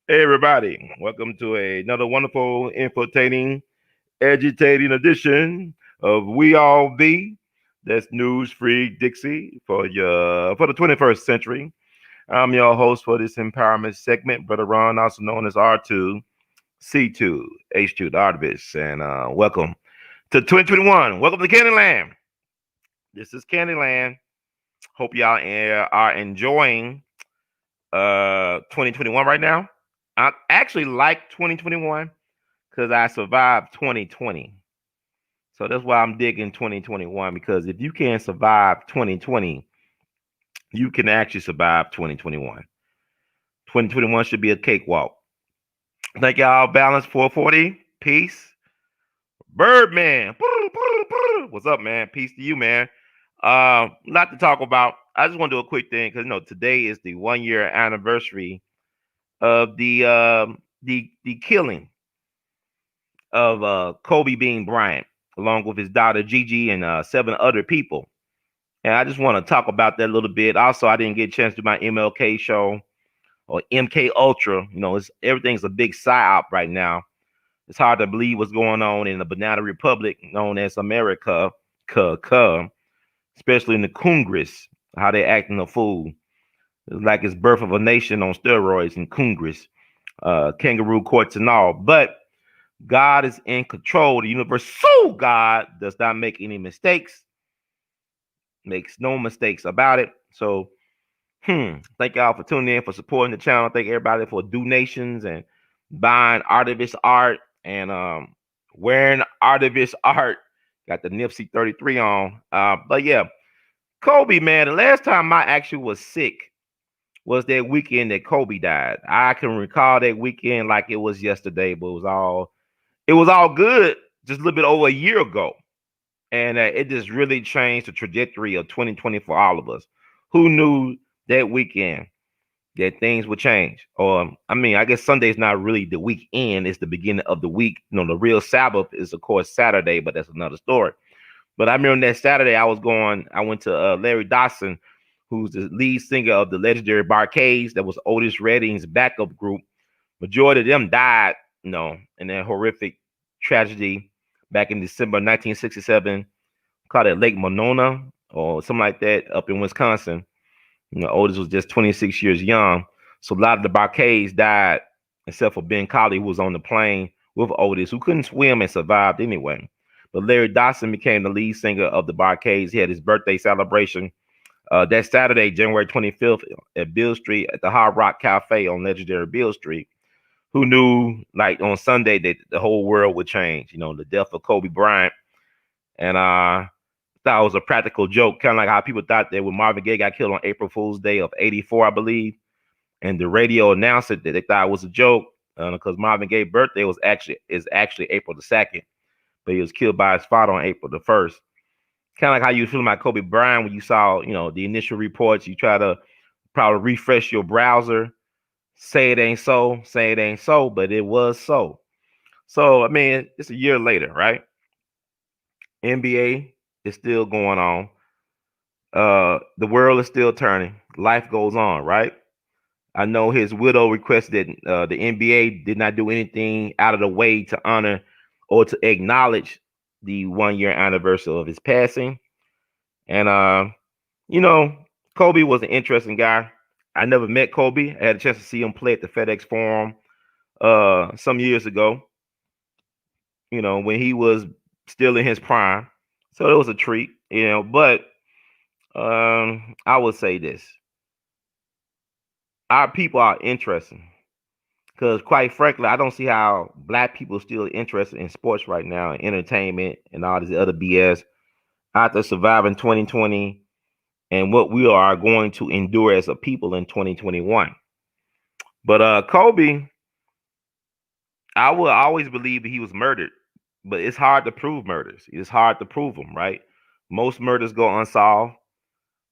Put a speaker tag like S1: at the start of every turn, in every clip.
S1: Hey everybody, welcome to another wonderful, infotaining, agitating edition of We All Be. That's News Free Dixie for the 21st century. I'm your host for this empowerment segment, Brother Ron, also known as R2, C2, H2, the Artivist, and welcome to 2021. Welcome to Candyland. This is Candyland. Hope y'all are enjoying 2021 right now. I actually like 2021 because I survived 2020. So that's why I'm digging 2021 because if you can survive 2020, you can actually survive 2021. 2021 should be a cakewalk. Thank y'all. Balance 440. Peace. Birdman. What's up, man? Peace to you, man. Not to talk about. I just want to do a quick thing because today is the 1 year anniversary of the killing of Kobe Bean Bryant, along with his daughter Gigi and 7 other people. And I just want to talk about that a little bit. Also, I didn't get a chance to do my MLK show or MK Ultra. Everything's a big psyop right now. It's hard to believe what's going on in the Banana Republic known as America, especially in the Congress, how they acting a fool. It's like it's birth of a nation on steroids in Congress, kangaroo courts and all. But God is in control. The universal God does not make any mistakes, makes no mistakes about it. So, thank y'all for tuning in, for supporting the channel. Thank everybody for donations and buying Artivist art and wearing Artivist art. Got the Nipsey 33 on. But yeah, Kobe, man, the last time I actually was sick was that weekend that Kobe died. I can recall that weekend like it was yesterday, but it was all good just a little bit over a year ago. And it just really changed the trajectory of 2020 for all of us. Who knew that weekend that things would change? Or, I guess Sunday's not really the weekend, it's the beginning of the week. The real Sabbath is, of course, Saturday, but that's another story. But I remember that Saturday I went to Larry Dawson, who's the lead singer of the legendary Barcades, that was Otis Redding's backup group. Majority of them died, in that horrific tragedy back in December 1967, called it Lake Monona or something like that up in Wisconsin. Otis was just 26 years young. So a lot of the Barcades died, except for Ben Colley, who was on the plane with Otis, who couldn't swim and survived anyway. But Larry Dawson became the lead singer of the Barcades. He had his birthday celebration that Saturday, January 25th, at Beale Street at the Hard Rock Cafe on legendary Beale Street. Who knew, like, on Sunday that the whole world would change? The death of Kobe Bryant. And thought it was a practical joke, kind of like how people thought that when Marvin Gaye got killed on April Fool's Day of '84, I believe, and the radio announced it that they thought it was a joke because Marvin Gaye's birthday is actually April the 2nd, but he was killed by his father on April the 1st. Kind of like how you feel about Kobe Bryant when you saw, the initial reports. You try to probably refresh your browser, say it ain't so, but it was so. So, it's a year later, right? NBA is still going on. The world is still turning. Life goes on, right? I know his widow requested the NBA did not do anything out of the way to honor or to acknowledge the 1 year anniversary of his passing. And Kobe was an interesting guy. I never met Kobe. I had a chance to see him play at the FedEx Forum some years ago, when he was still in his prime. So it was a treat, but I would say this. Our people are interesting because, quite frankly, I don't see how black people are still interested in sports right now and entertainment and all this other BS after surviving 2020 and what we are going to endure as a people in 2021. But Kobe, I will always believe that he was murdered, but it's hard to prove murders. It's hard to prove them, right? Most murders go unsolved.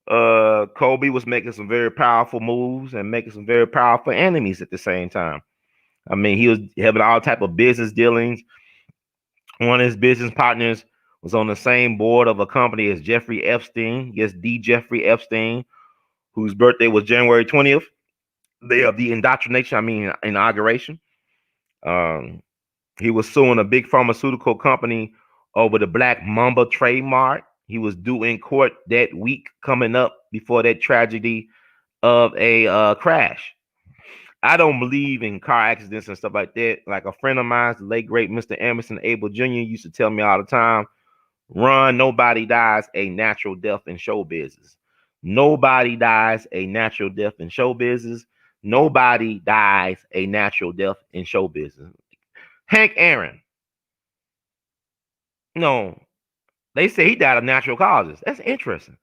S1: Kobe was making some very powerful moves and making some very powerful enemies at the same time. He was having all type of business dealings. One of his business partners was on the same board of a company as Jeffrey Epstein. Yes, D. Jeffrey Epstein, whose birthday was January 20th. the indoctrination, inauguration. Um, he was suing a big pharmaceutical company over the Black Mamba trademark. He was due in court that week coming up before that tragedy of a crash. I don't believe in car accidents and stuff like that. Like a friend of mine, the late great Mr. Emerson Abel Jr. used to tell me all the time, run, nobody dies a natural death in show business. Nobody dies a natural death in show business. Nobody dies a natural death in show business. Hank Aaron, no, they say he died of natural causes. That's interesting.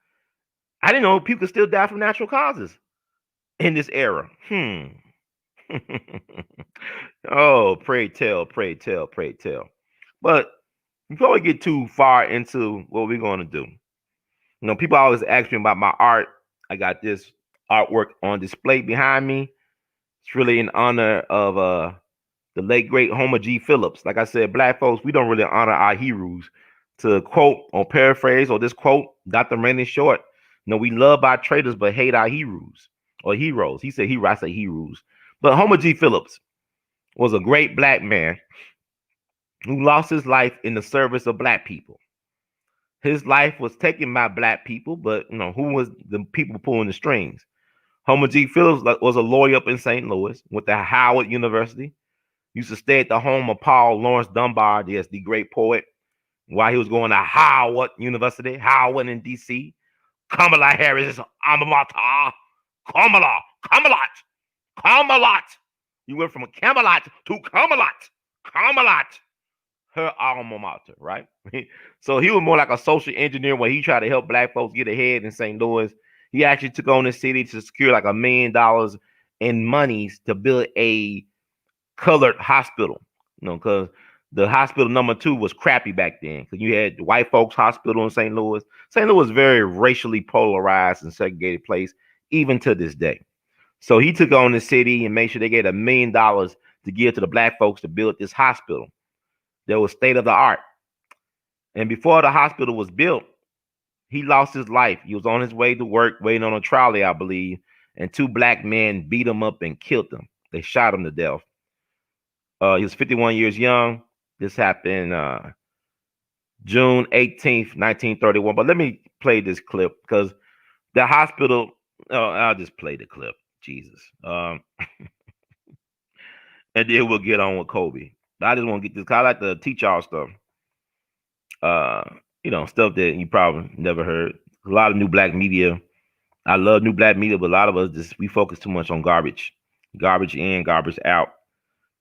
S1: I didn't know people could still die from natural causes in this era. Oh, pray tell, pray tell, pray tell. But before we get too far into what we're going to do, people always ask me about my art. I got this artwork on display behind me. It's really in honor of the late great Homer G. Phillips. Like I said, black folks, we don't really honor our heroes. To quote or paraphrase or this quote, Dr. Randy Short, we love our traitors but hate our heroes or heroes. He said hero, I say heroes. But Homer G. Phillips was a great black man who lost his life in the service of black people. His life was taken by black people, but who was the people pulling the strings? Homer G. Phillips was a lawyer up in St. Louis, went to Howard University, used to stay at the home of Paul Laurence Dunbar, the great poet, while he was going to Howard University, Howard in D.C. Kamala Harris' alma mater. Camelot. You went from Camelot to Camelot. Her alma mater, right? So he was more like a social engineer where he tried to help black folks get ahead in St. Louis. He actually took on the city to secure like $1 million in monies to build a colored hospital, because the hospital number 2 was crappy back then. Because you had the white folks hospital in St. Louis. St. Louis was very racially polarized and segregated place, even to this day. So he took on the city and made sure they get $1 million to give to the black folks to build this hospital that was state of the art. And before the hospital was built, he lost his life. He was on his way to work, waiting on a trolley, I believe, and 2 black men beat him up and killed him. They shot him to death. He was 51 years young. This happened June 18th, 1931. But let me play this clip because the hospital, I'll just play the clip. Jesus. And then we'll get on with Kobe. I just want to get this, because I like to teach y'all stuff. Stuff that you probably never heard. A lot of new black media. I love new black media, but a lot of us we focus too much on garbage. Garbage in, garbage out.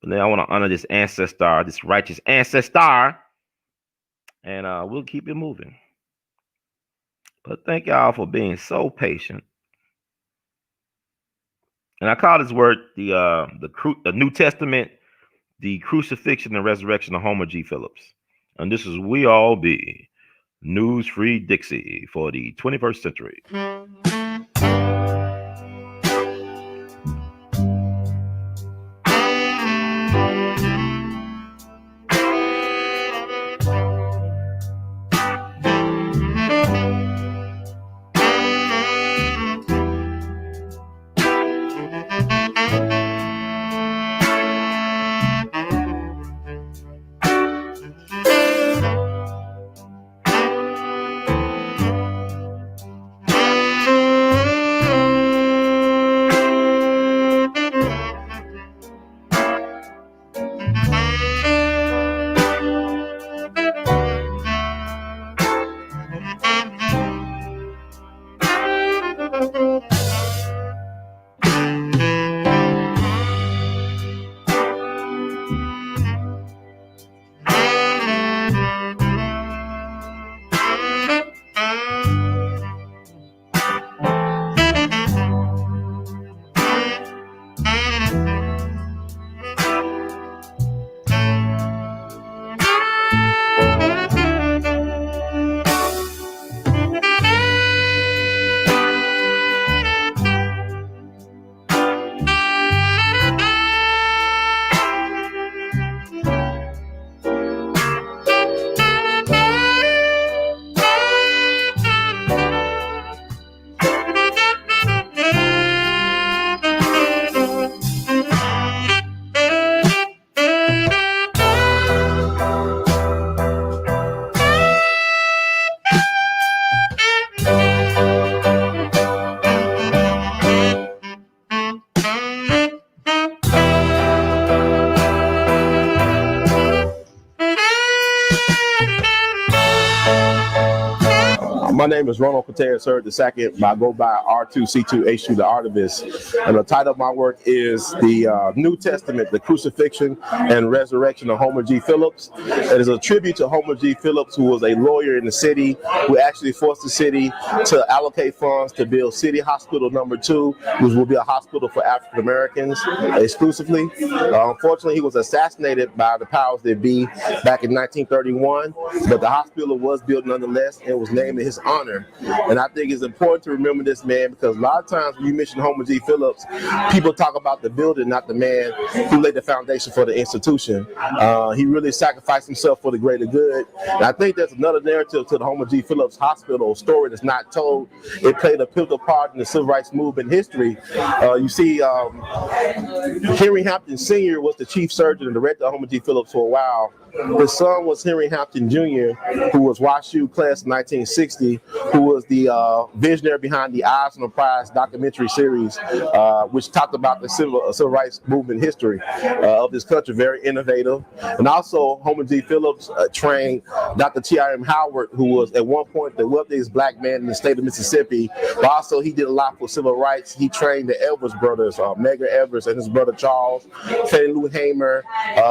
S1: But then I want to honor this ancestor, this righteous ancestor, and we'll keep it moving. But thank y'all for being so patient. And I call this work the New Testament, the crucifixion and resurrection of Homer G. Phillips. And this is We All Be News Free Dixie for the 21st century.
S2: My name is Ronald Contreras II, but I go by R2C2H2, the Artivist. And the title of my work is the New Testament, the Crucifixion and Resurrection of Homer G. Phillips. It is a tribute to Homer G. Phillips, who was a lawyer in the city, who actually forced the city to allocate funds to build City Hospital number 2, which will be a hospital for African Americans exclusively. Unfortunately, he was assassinated by the powers that be back in 1931, but the hospital was built nonetheless and was named in his honor. And I think it's important to remember this man, because a lot of times when you mention Homer G. Phillips, people talk about the building, not the man who laid the foundation for the institution. He really sacrificed himself for the greater good. And I think there's another narrative to the Homer G. Phillips Hospital story that's not told. It played a pivotal part in the civil rights movement history. You see, Henry Hampton Sr. was the chief surgeon and director of Homer G. Phillips for a while. His son was Henry Hampton Jr., who was WashU class of 1960, who was the visionary behind the Eyes on the Prize documentary series, which talked about the civil rights movement history of this country, very innovative. And also, Homer G. Phillips trained Dr. T.I.M. Howard, who was at one point the wealthiest black man in the state of Mississippi, but also he did a lot for civil rights. He trained the Evers brothers, Medgar Evers and his brother Charles, Fannie Lou Hamer.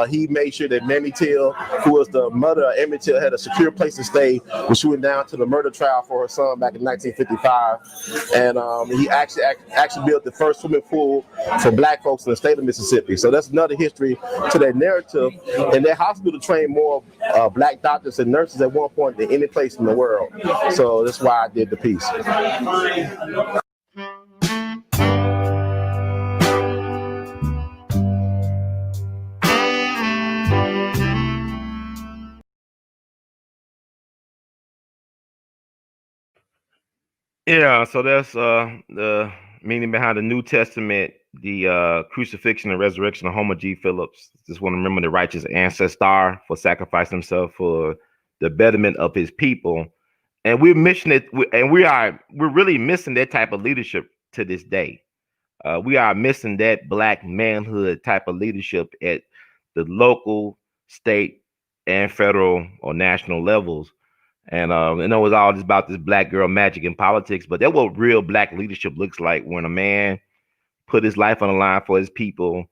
S2: He made sure that Mamie Till, who was the mother of Emmett Till, had a secure place to stay when she went down to the murder trial for her son back in 1955. And he actually built the first swimming pool for black folks in the state of Mississippi. So that's another history to that narrative. And that hospital trained more black doctors and nurses at one point than any place in the world. So that's why I did the piece.
S1: Yeah, so that's the meaning behind the New Testament, the crucifixion and resurrection of Homer G. Phillips. Just want to remember the righteous ancestor for sacrificing himself for the betterment of his people. And we're missing it, and we're really missing that type of leadership to this day. We are missing that black manhood type of leadership at the local, state, and federal or national levels. And I know it's all just about this black girl magic in politics, but that's what real black leadership looks like, when a man put his life on the line for his people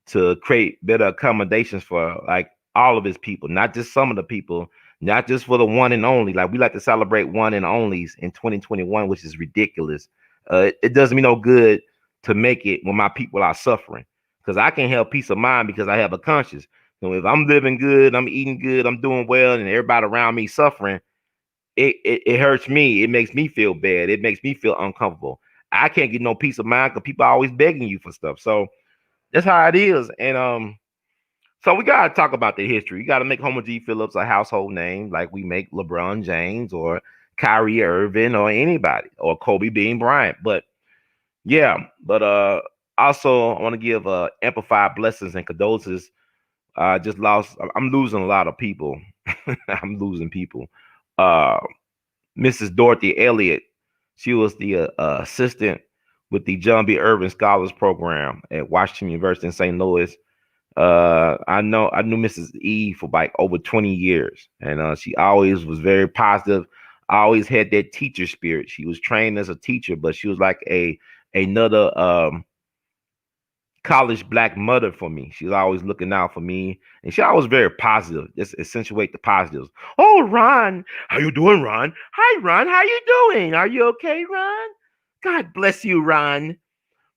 S1: to create better accommodations for like all of his people, not just some of the people, not just for the one and only. Like, we like to celebrate one and onlys in 2021, which is ridiculous. It does me no good to make it when my people are suffering, because I can't have peace of mind because I have a conscience. So if I'm living good, I'm eating good, I'm doing well, and everybody around me suffering, it hurts me. It makes me feel bad. It makes me feel uncomfortable. I can't get no peace of mind because people are always begging you for stuff. So that's how it is. And so we gotta talk about the history. You gotta make Homer G. Phillips a household name, like we make LeBron James or Kyrie Irving or anybody, or Kobe Bean Bryant. But yeah, but also I want to give amplified blessings and condolences. I'm losing a lot of people. I'm losing people. Mrs. Dorothy Elliott, she was the assistant with the John B. Irving Scholars Program at Washington University in St. Louis. I knew Mrs. E for like over 20 years, and she always was very positive. Always had that teacher spirit. She was trained as a teacher, but she was like another college black mother for me. She's always looking out for me, and she always very positive. Just accentuate the positives. Oh, Ron, how you doing, Ron? Hi, Ron, how you doing? Are you okay, Ron? God bless you, Ron.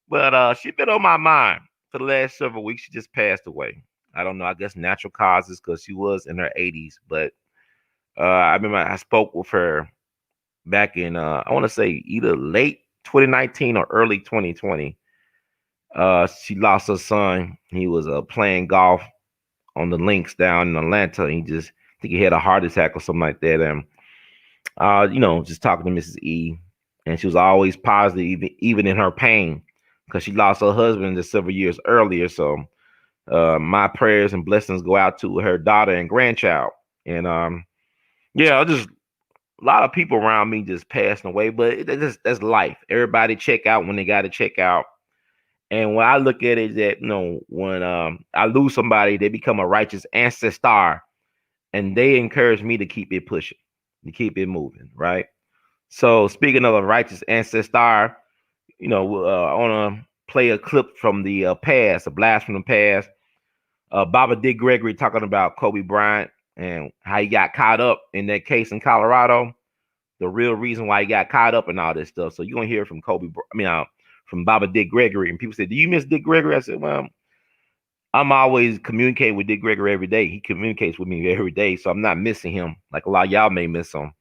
S1: But she's been on my mind for the last several weeks. She just passed away. I don't know. I guess natural causes, because she was in her 80s. But I remember I spoke with her back in I want to say either late 2019 or early 2020. She lost her son. He was playing golf on the links down in Atlanta. I think he had a heart attack or something like that. And just talking to Mrs. E, and she was always positive, even in her pain, because she lost her husband just several years earlier. So my prayers and blessings go out to her daughter and grandchild. And just a lot of people around me just passing away, but that's life. Everybody check out when they got to check out. And when I look at it, that when I lose somebody, they become a righteous ancestor, and they encourage me to keep it pushing, to keep it moving, right? So speaking of a righteous ancestor, I want to play a clip from the past, a blast from the past. Baba Dick Gregory talking about Kobe Bryant and how he got caught up in that case in Colorado. The real reason why he got caught up in all this stuff. So you're gonna hear from from Baba Dick Gregory. And people say, "Do you miss Dick Gregory?" I said, "Well, I'm always communicating with Dick Gregory every day. He communicates with me every day, so I'm not missing him like a lot of y'all may miss him.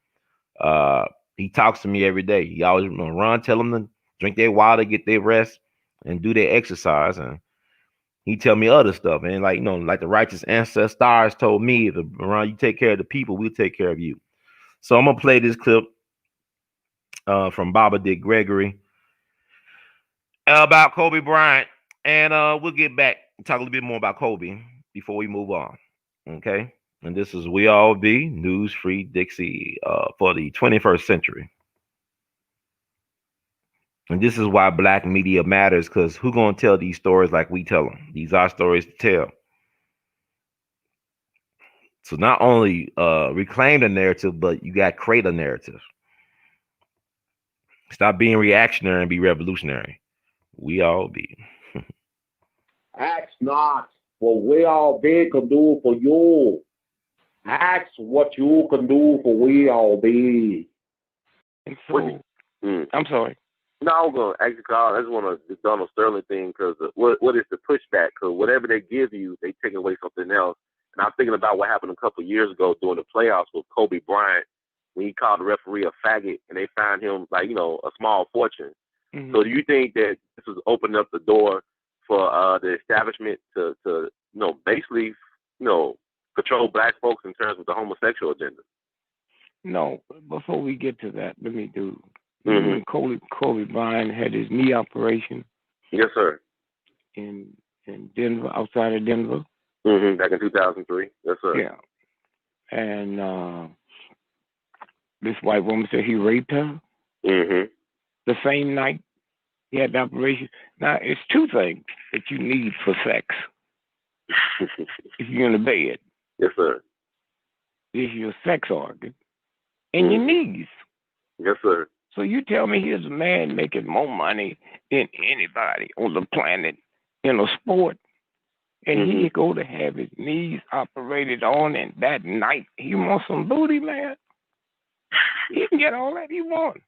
S1: Uh, he talks to me every day. He always run, tell them to drink their water, get their rest, and do their exercise. And he tell me other stuff. And like the righteous ancestors told me, if Ron, you take care of the people, we'll take care of you. So I'm gonna play this clip from Baba Dick Gregory about Kobe Bryant, and we'll get back and talk a little bit more about Kobe before we move on. Okay, and this is We All Be News Free Dixie for the 21st century. And this is why black media matters, because who gonna tell these stories like we tell them? These are stories to tell. So not only reclaim the narrative, but you got to create a narrative. Stop being reactionary and be revolutionary. We all be.
S3: Ask not what we all be can do for you. Ask what you can do for we all be.
S4: And so, I'm sorry.
S5: No, I was going to actually call. I just want to the Donald Sterling thing, because what is the pushback? Because whatever they give you, they take away something else. And I'm thinking about what happened a couple of years ago during the playoffs with Kobe Bryant, when he called the referee a faggot and they found him a small fortune. Mm-hmm. So do you think that this is opening up the door for the establishment to basically control black folks in terms of the homosexual agenda?
S4: No, before we get to that, let me do. Mm-hmm. Kobe Bryant had his knee operation.
S5: Yes, sir.
S4: In Denver, outside of Denver.
S5: Mm-hmm. Back in 2003. Yes, sir.
S4: Yeah. And this white woman said he raped her.
S5: Mm-hmm.
S4: The same night he had the operation. Now, it's two things that you need for sex. If you're in the bed.
S5: Yes, sir.
S4: It's your sex organ and your knees.
S5: Yes, sir.
S4: So you tell me here's a man making more money than anybody on the planet in a sport, and he go to have his knees operated on, and that night he wants some booty, man. He can get all that he wants.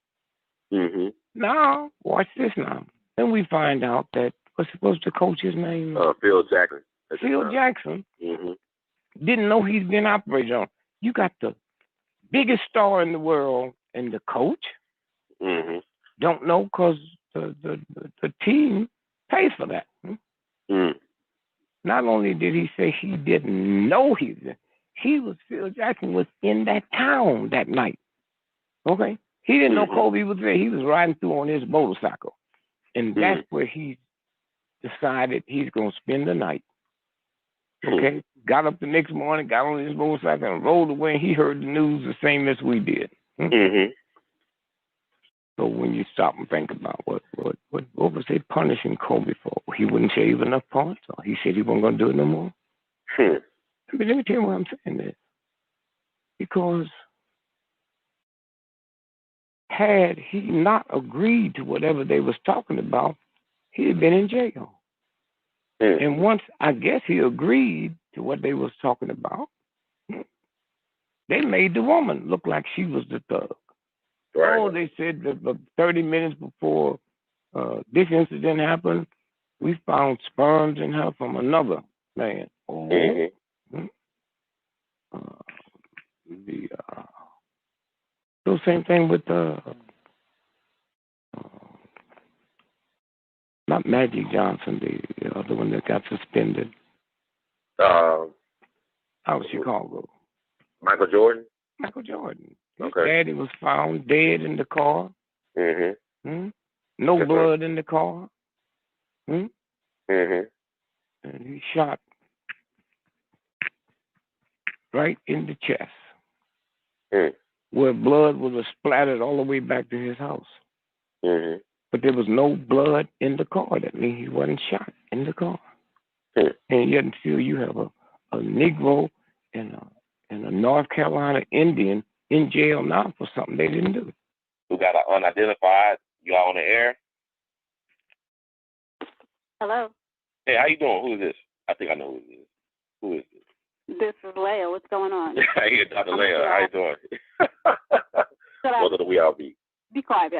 S5: Mm-hmm.
S4: Now, watch this now. Then we find out that, what's the coach's name?
S5: Phil Jackson.
S4: Phil Jackson didn't know he's been operated on. You got the biggest star in the world and the coach don't know because the team pays for that. Not only did he say he didn't know Phil Jackson was in that town that night. Okay? He didn't know Kobe was there. He was riding through on his motorcycle. And that's where he decided he's going to spend the night. Okay? Got up the next morning, got on his motorcycle, and rolled away. And he heard the news the same as we did. So when you stop and think about what was they punishing Kobe for? He wouldn't shave enough points, or he said he wasn't going to do it no more? Let me tell you why I'm saying this. Because had he not agreed to whatever they was talking about, he'd have been in jail. And once, I guess, he agreed to what they was talking about, they made the woman look like she was the thug.
S5: Right.
S4: Oh, they said that 30 minutes before this incident happened, we found sperms in her from another man. So same thing with not Magic Johnson, the other one that got suspended. Out of Chicago.
S5: Michael Jordan?
S4: Michael Jordan. His daddy was found dead in the car. No blood in the car. And he shot right in the chest, where blood was splattered all the way back to his house. But there was no blood in the car. That means he wasn't shot in the car. And yet until you have a Negro and a North Carolina Indian in jail now for something they didn't do.
S5: We got an unidentified. You all on the air?
S6: Hello.
S5: Hey, how you doing? Who is this? I think I know who it is. Who is this?
S6: This is Leah. What's going on?
S5: Hey, Dr. Leah. How you doing? What do we all be?
S6: Be quiet.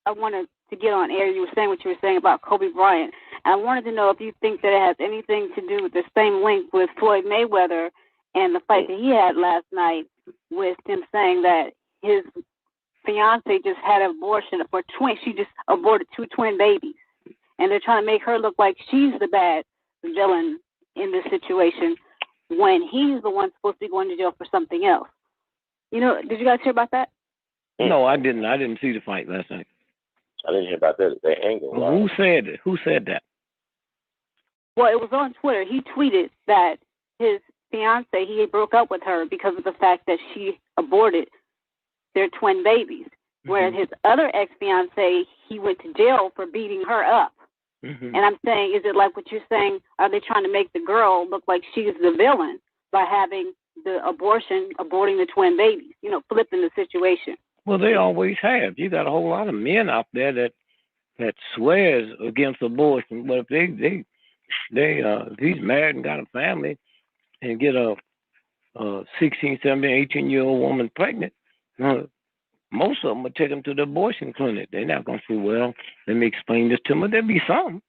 S6: I wanted to get on air. You were saying what you were saying about Kobe Bryant. And I wanted to know if you think that it has anything to do with the same link with Floyd Mayweather and the fight that he had last night with him saying that his fiance just had an abortion for twins. She just aborted 2 twin babies. And they're trying to make her look like she's the bad villain in this situation when he's the one supposed to be going to jail for something else. You know, did you guys hear about that?
S4: No, I didn't. I didn't see the fight last night.
S5: I didn't hear about that angle.
S4: Well, who said it? Who said that?
S6: Well, it was on Twitter. He tweeted that his fiance, he broke up with her because of the fact that she aborted their twin babies. Whereas his other ex-fiance, he went to jail for beating her up. And I'm saying, is it like what you're saying? Are they trying to make the girl look like she's the villain by having the abortion, aborting the twin babies? You know, flipping the situation.
S4: Well, they always have. You got a whole lot of men out there that swears against abortion, but if if he's married and got a family and get a 16, 17, 18-year-old woman pregnant, most of them would take them to the abortion clinic. They're not going to say, well, let me explain this to them. There'll be some,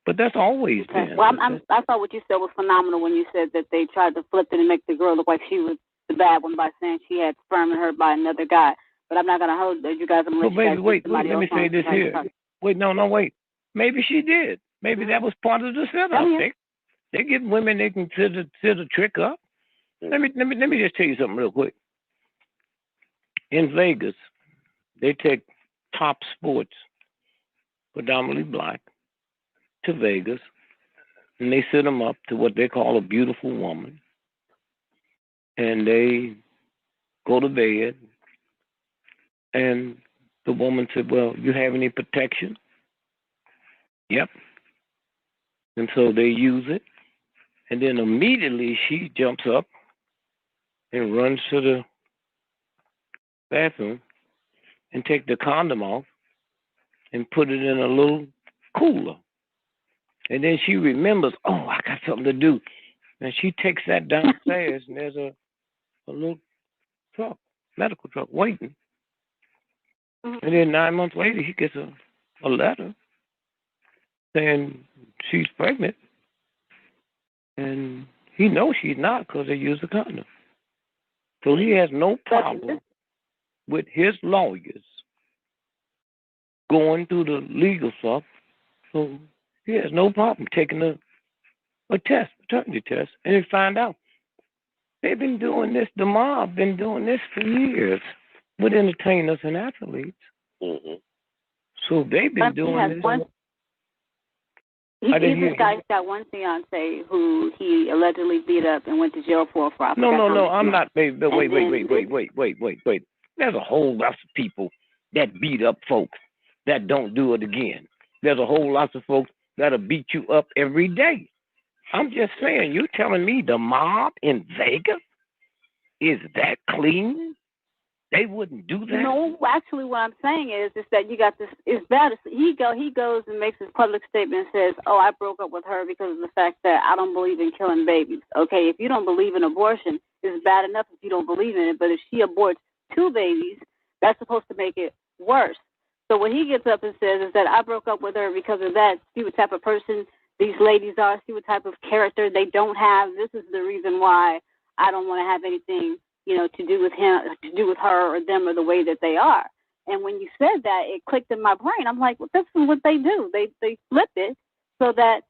S4: but that's always been.
S6: Well, I thought what you said was phenomenal when you said that they tried to flip it and make the girl look like she was the bad one by saying she had sperm in her by another guy. But I'm not going to hold you guys. I'm going to let you guys
S4: wait, let me say this here. Wait, wait. Maybe she did. Maybe that was part of the setup. They give women they can sit a trick up. Let me just tell you something real quick. In Vegas, they take top sports, predominantly black, to Vegas, and they set them up to what they call a beautiful woman, and they go to bed, and the woman said, well, you have any protection? Yep. And so they use it, and then immediately she jumps up and runs to the bathroom and take the condom off and put it in a little cooler. And then she remembers, oh, I got something to do. And she takes that downstairs, and there's a little truck, medical truck, waiting. And then 9 months later, he gets a letter saying she's pregnant. And he knows she's not because they used the condom. So he has no problem with his lawyers going through the legal stuff. So he has no problem taking a test, paternity test, and he find out. They've been doing this, the mob been doing this for years with entertainers and athletes. So they've been doing this.
S6: This guy's got one fiance who he allegedly beat up and went to jail for.
S4: No, I'm not. Wait. There's a whole lot of people that beat up folks that don't do it again. There's a whole lot of folks that'll beat you up every day. I'm just saying, you telling me the mob in Vegas is that clean? They wouldn't do that?
S6: No, actually what I'm saying is that you got this, it's bad. He goes and makes his public statement and says, oh, I broke up with her because of the fact that I don't believe in killing babies. Okay, if you don't believe in abortion, it's bad enough if you don't believe in it, but if she aborts 2 babies, that's supposed to make it worse. So what he gets up and says is that I broke up with her because of that. See what type of person these ladies are, see what type of character they don't have. This is the reason why I don't want to have anything, to do with him, to do with her or them or the way that they are. And when you said that, it clicked in my brain. I'm like, well, this is what they do. They flip it so that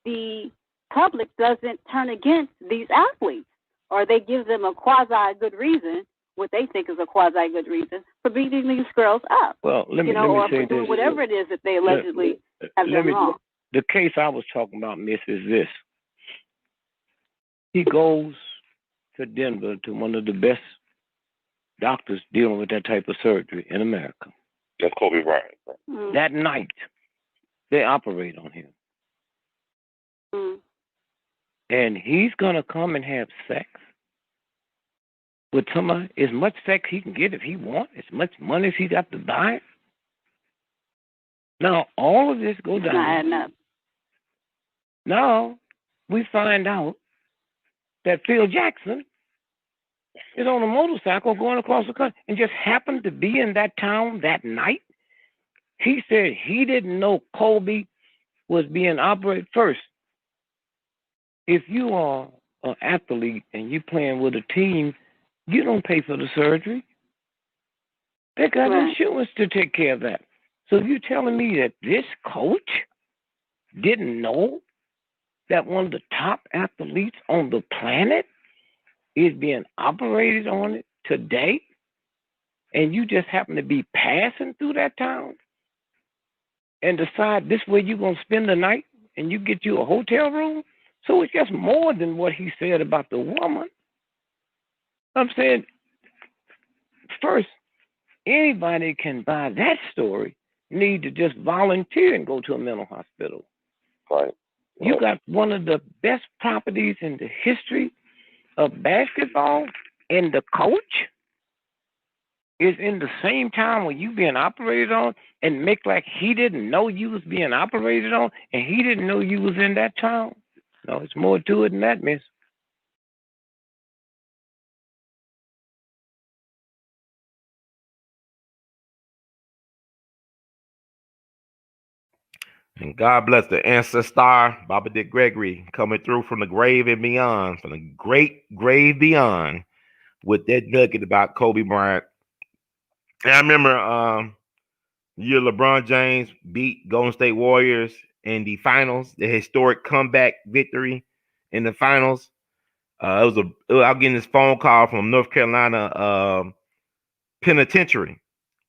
S6: the public doesn't turn against these athletes, or they give them a quasi good reason, what they think is a quasi good reason for beating these girls up.
S4: Well, let me say this.
S6: Whatever it is that they allegedly have done wrong.
S4: The case I was talking about, Miss, is this. He goes to Denver to one of the best doctors dealing with that type of surgery in America.
S5: That's Kobe Bryant.
S4: That night, they operate on him. And he's going to come and have sex with somebody, as much sex he can get if he wants, as much money as he got to buy it. Now, all of this goes down. Now, we find out that Phil Jackson is on a motorcycle going across the country and just happened to be in that town that night. He said he didn't know Kobe was being operated. First, if you are an athlete and you're playing with a team, you don't pay for the surgery. They got insurance to take care of that. So you're telling me that this coach didn't know that one of the top athletes on the planet is being operated on it today, and you just happen to be passing through that town and decide this way you're going to spend the night and you get you a hotel room? So it's just more than what he said about the woman. I'm saying, first, anybody can buy that story, need to just volunteer and go to a mental hospital.
S5: Right.
S4: You got one of the best properties in the history of basketball, and the coach is in the same town where you being operated on, and make like he didn't know you was being operated on, and he didn't know you was in that town. No, it's more to it than that, miss.
S1: And God bless the ancestor, Baba Dick Gregory, coming through from the grave and beyond, from the great grave beyond, with that nugget about Kobe Bryant. And I remember the year LeBron James beat Golden State Warriors in the finals, the historic comeback victory in the finals. I was getting this phone call from North Carolina penitentiary.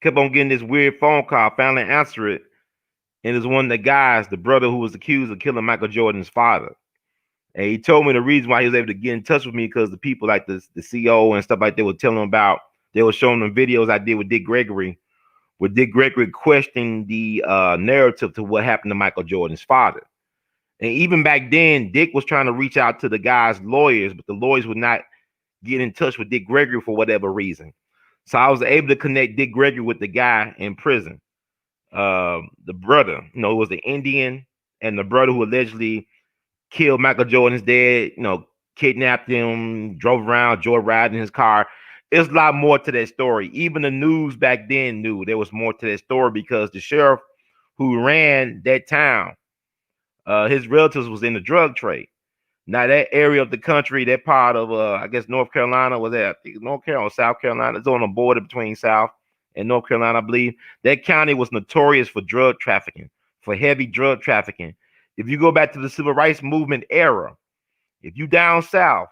S1: Kept on getting this weird phone call, finally answered it. And it was one of the guys, the brother who was accused of killing Michael Jordan's father. And he told me the reason why he was able to get in touch with me because the people like the CEO and stuff like that were telling him about, they were showing them videos I did with Dick Gregory, where Dick Gregory questioned the narrative to what happened to Michael Jordan's father. And even back then, Dick was trying to reach out to the guy's lawyers, but the lawyers would not get in touch with Dick Gregory for whatever reason. So I was able to connect Dick Gregory with the guy in prison. The brother, it was the Indian, and the brother who allegedly killed Michael Jordan's dad, kidnapped him, drove around, joyriding in his car. There's a lot more to that story. Even the news back then knew there was more to that story because the sheriff who ran that town, his relatives was in the drug trade. Now that area of the country, that part of I guess North Carolina was that, I think North Carolina or South Carolina. It's on the border between South and North Carolina, I believe. That county was notorious for drug trafficking, for heavy drug trafficking. If you go back to the civil rights movement era, if you down south,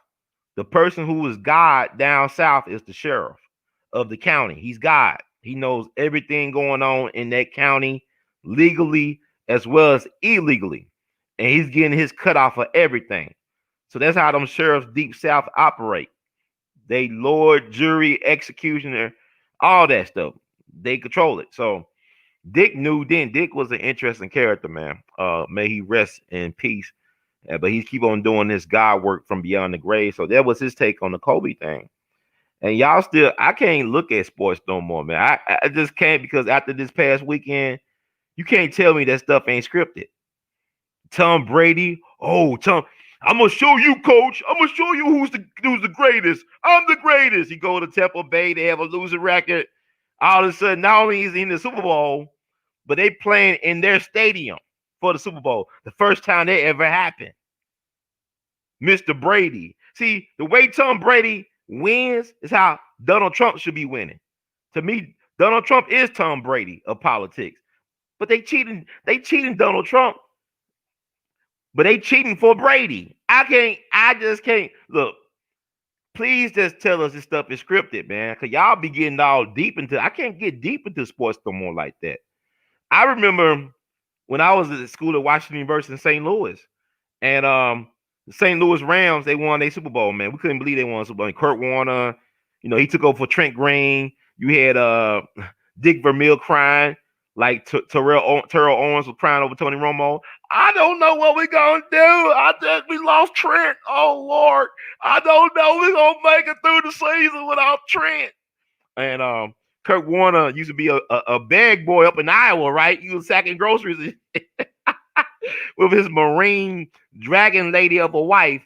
S1: the person who is God down south is the sheriff of the county. He's God. He knows everything going on in that county, legally as well as illegally. And he's getting his cut off of everything. So that's how them sheriffs deep south operate. They lord, jury, executioner, all that stuff. They control it. So Dick knew then. Dick was an interesting character, man. May he rest in peace. But he keep on doing this God work from beyond the grave. So that was his take on the Kobe thing. And y'all still, I can't look at sports no more, man. I just can't, because after this past weekend, you can't tell me that stuff ain't scripted. Tom Brady, I'm gonna show you, coach. I'm gonna show you who's the greatest. I'm the greatest. He go to Tampa Bay, they have a losing record. All of a sudden, not only is he in the Super Bowl, but they playing in their stadium for the Super Bowl. The first time that ever happened. Mr. Brady. See, the way Tom Brady wins is how Donald Trump should be winning. To me, Donald Trump is Tom Brady of politics. But they cheating Donald Trump. But they cheating for Brady. I just can't. Look, please just tell us this stuff is scripted, man. Because y'all be getting all deep into, I can't get deep into sports no more like that. I remember when I was at school at Washington University in St. Louis. And the St. Louis Rams, they won their Super Bowl, man. We couldn't believe they won a Super Bowl. And Kurt Warner, he took over for Trent Green. You had Dick Vermeil crying. Like Terrell Owens was crying over Tony Romo. I don't know what we're gonna do. I think we lost Trent. Oh Lord, I don't know we're gonna make it through the season without Trent. And Kurt Warner used to be a bag boy up in Iowa, right? He was sacking groceries with his Marine dragon lady of a wife.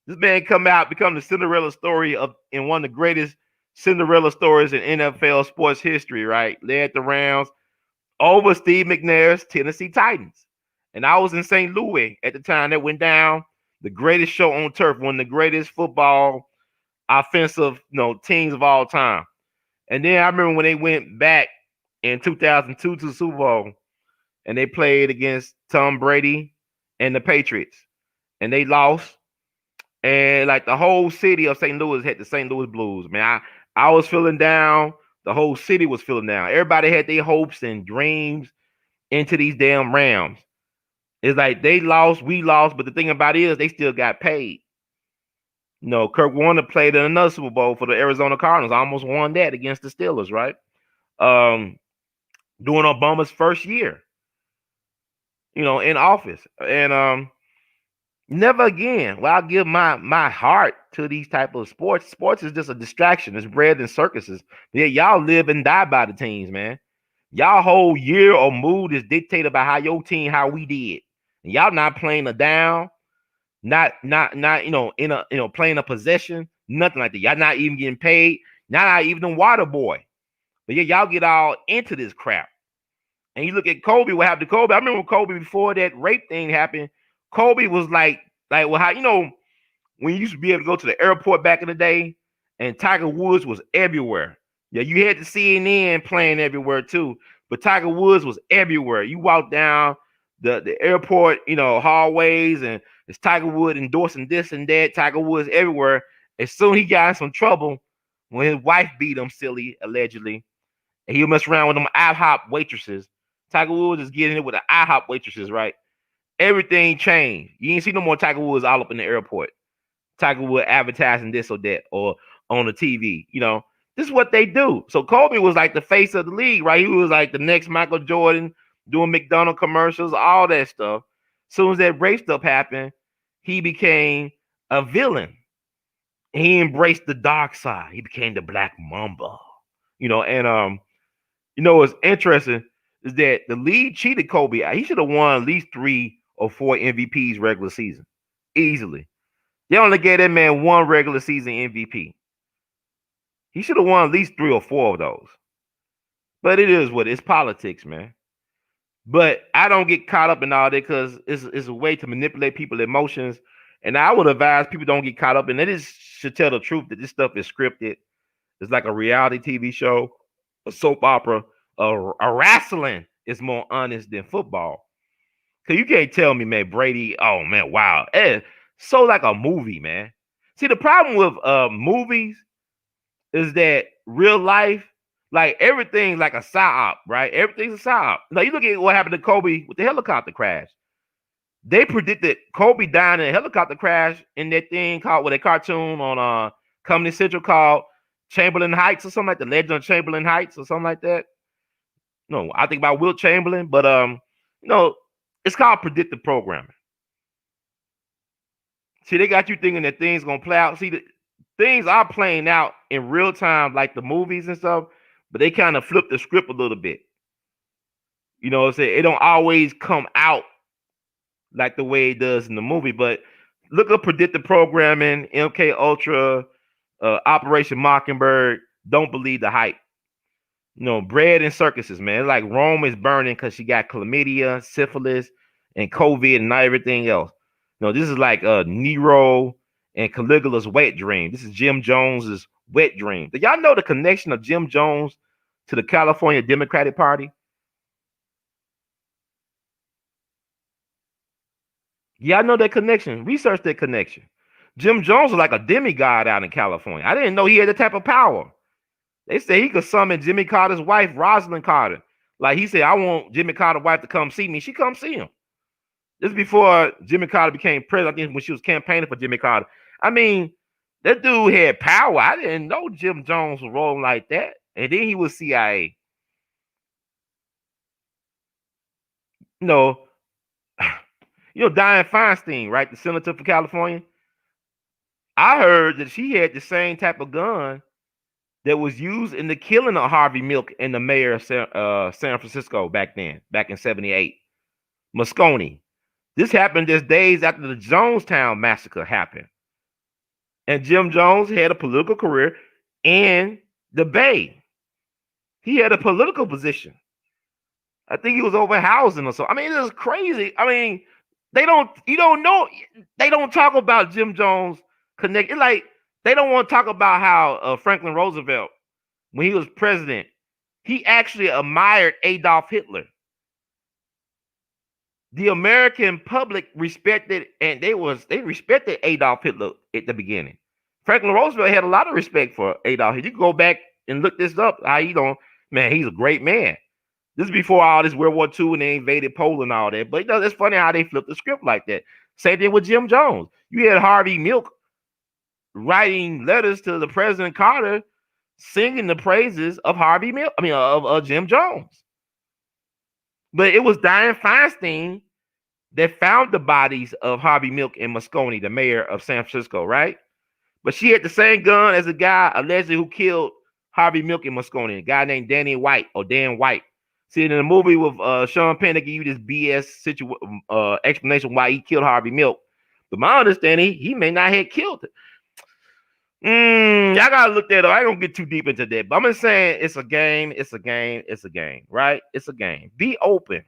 S1: This man become the Cinderella story in one of the greatest Cinderella stories in NFL sports history, right? Led the Rams over Steve McNair's Tennessee Titans. And I was in St. Louis at the time that went down. The greatest show on turf, one of the greatest football offensive teams of all time. And then I remember when they went back in 2002 to the Super Bowl and they played against Tom Brady and the Patriots. And they lost. And like the whole city of St. Louis had the St. Louis Blues. Man, I was feeling down. The whole city was feeling down. Everybody had their hopes and dreams into these damn Rams. It's like they lost, we lost, but the thing about it is they still got paid. Kurt Warner played in another Super Bowl for the Arizona Cardinals. Almost won that against the Steelers, right? During Obama's first year, in office. And never again will I give my heart to these type of sports. Sports is just a distraction. It's bread and circuses. Yeah, y'all live and die by the teams, man. Y'all whole year or mood is dictated by how your team, how we did. And y'all not playing a down, not in a playing a possession, nothing like that. Y'all not even getting paid, not even a water boy. But yeah, y'all get all into this crap. And you look at Kobe, what happened to Kobe? I remember Kobe before that rape thing happened. Kobe was like well, how when you used to be able to go to the airport back in the day, and Tiger Woods was everywhere. Yeah, you had the CNN playing everywhere too, but Tiger Woods was everywhere. You walk down the airport, hallways, and it's Tiger Woods endorsing this and that. Tiger Woods everywhere. As soon as he got in some trouble when his wife beat him silly, allegedly, and he messed around with them IHOP waitresses. Tiger Woods is getting it with the IHOP waitresses, right? Everything changed. You ain't see no more Tiger Woods all up in the airport. Tiger Woods advertising this or that or on the TV. This is what they do. So Kobe was like the face of the league, right? He was like the next Michael Jordan, doing McDonald's commercials, all that stuff. As soon as that rape stuff happened, he became a villain. He embraced the dark side. He became the Black Mamba. And what's interesting is that the league cheated Kobe. He should have won at least 3 or 4 MVPs regular season. Easily. They only gave that man 1 regular season MVP. He should have won at least 3 or 4 of those. But it is what it's politics, man. But I don't get caught up in all that because it's a way to manipulate people's emotions. And I would advise people don't get caught up in it. They should tell the truth that this stuff is scripted. It's like a reality TV show, a soap opera, a wrestling is more honest than football. Cause you can't tell me, man, Brady, oh man, wow. It's so like a movie, man. See, the problem with movies is that real life, like everything's like a psyop, right? Everything's a psyop. Now you look at what happened to Kobe with the helicopter crash. They predicted Kobe dying in a helicopter crash in that thing called with a cartoon on Comedy Central called Chamberlain Heights or something like The Legend of Chamberlain Heights or something like that. No, I think about Wilt Chamberlain, but it's called predictive programming. See, they got you thinking that things gonna play out. See, things are playing out in real time, like the movies and stuff, but they kind of flip the script a little bit. It don't always come out like the way it does in the movie. But look up predictive programming, MK Ultra, Operation Mockingbird. Don't believe the hype. Bread and circuses, man. It's like Rome is burning because she got chlamydia, syphilis, and COVID and everything else. This is like Nero and Caligula's wet dream. This is Jim Jones's wet dream. Do y'all know the connection of Jim Jones to the California Democratic Party? Y'all know that connection. Research that connection. Jim Jones was like a demigod out in California. I didn't know he had that type of power. They say he could summon Jimmy Carter's wife, Rosalind Carter. Like he said, I want Jimmy Carter's wife to come see me. She come see him. This is before Jimmy Carter became president. I think when she was campaigning for Jimmy Carter. I mean, that dude had power. I didn't know Jim Jones was rolling like that. And then he was CIA. You know, Dianne Feinstein, right? The senator from California. I heard that she had the same type of gun that was used in the killing of Harvey Milk and the mayor of San Francisco back then, back in '78. Moscone. This happened just days after the Jonestown massacre happened. And Jim Jones had a political career in the Bay. He had a political position. I think he was over housing or so. I mean, it was crazy. I mean, they don't talk about Jim Jones connect. It's like they don't want to talk about how Franklin Roosevelt, when he was president, he actually admired Adolf Hitler. The American public respected, and they respected Adolf Hitler at the beginning. Franklin Roosevelt had a lot of respect for Adolf Hitler. You can go back and look this up. How he's a great man. This is before all this World War II and they invaded Poland and all that. But it's funny how they flipped the script like that. Same thing with Jim Jones. You had Harvey Milk writing letters to the President Carter, singing the praises of Harvey Milk. I mean, of Jim Jones. But it was Dianne Feinstein that found the bodies of Harvey Milk and Moscone, the mayor of San Francisco, right? But she had the same gun as a guy allegedly who killed Harvey Milk and Moscone, a guy named Dan White. See, in the movie with Sean Penn, they give you this BS explanation why he killed Harvey Milk. But my understanding, he may not have killed it. Y'all gotta look that up. I don't get too deep into that, but I'm just saying it's a game, right? It's a game. Be open.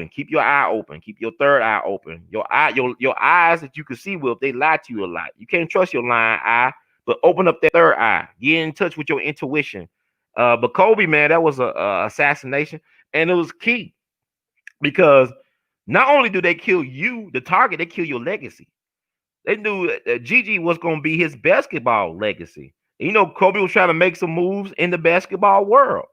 S1: Keep your eye open. Keep your third eye open. Your eyes that you can see with, they lie to you a lot. You can't trust your lying eye, but open up that third eye. Get in touch with your intuition. But Kobe, man, that was a assassination, and it was key because not only do they kill you, the target, they kill your legacy. They knew Gigi was going to be his basketball legacy. And, Kobe was trying to make some moves in the basketball world.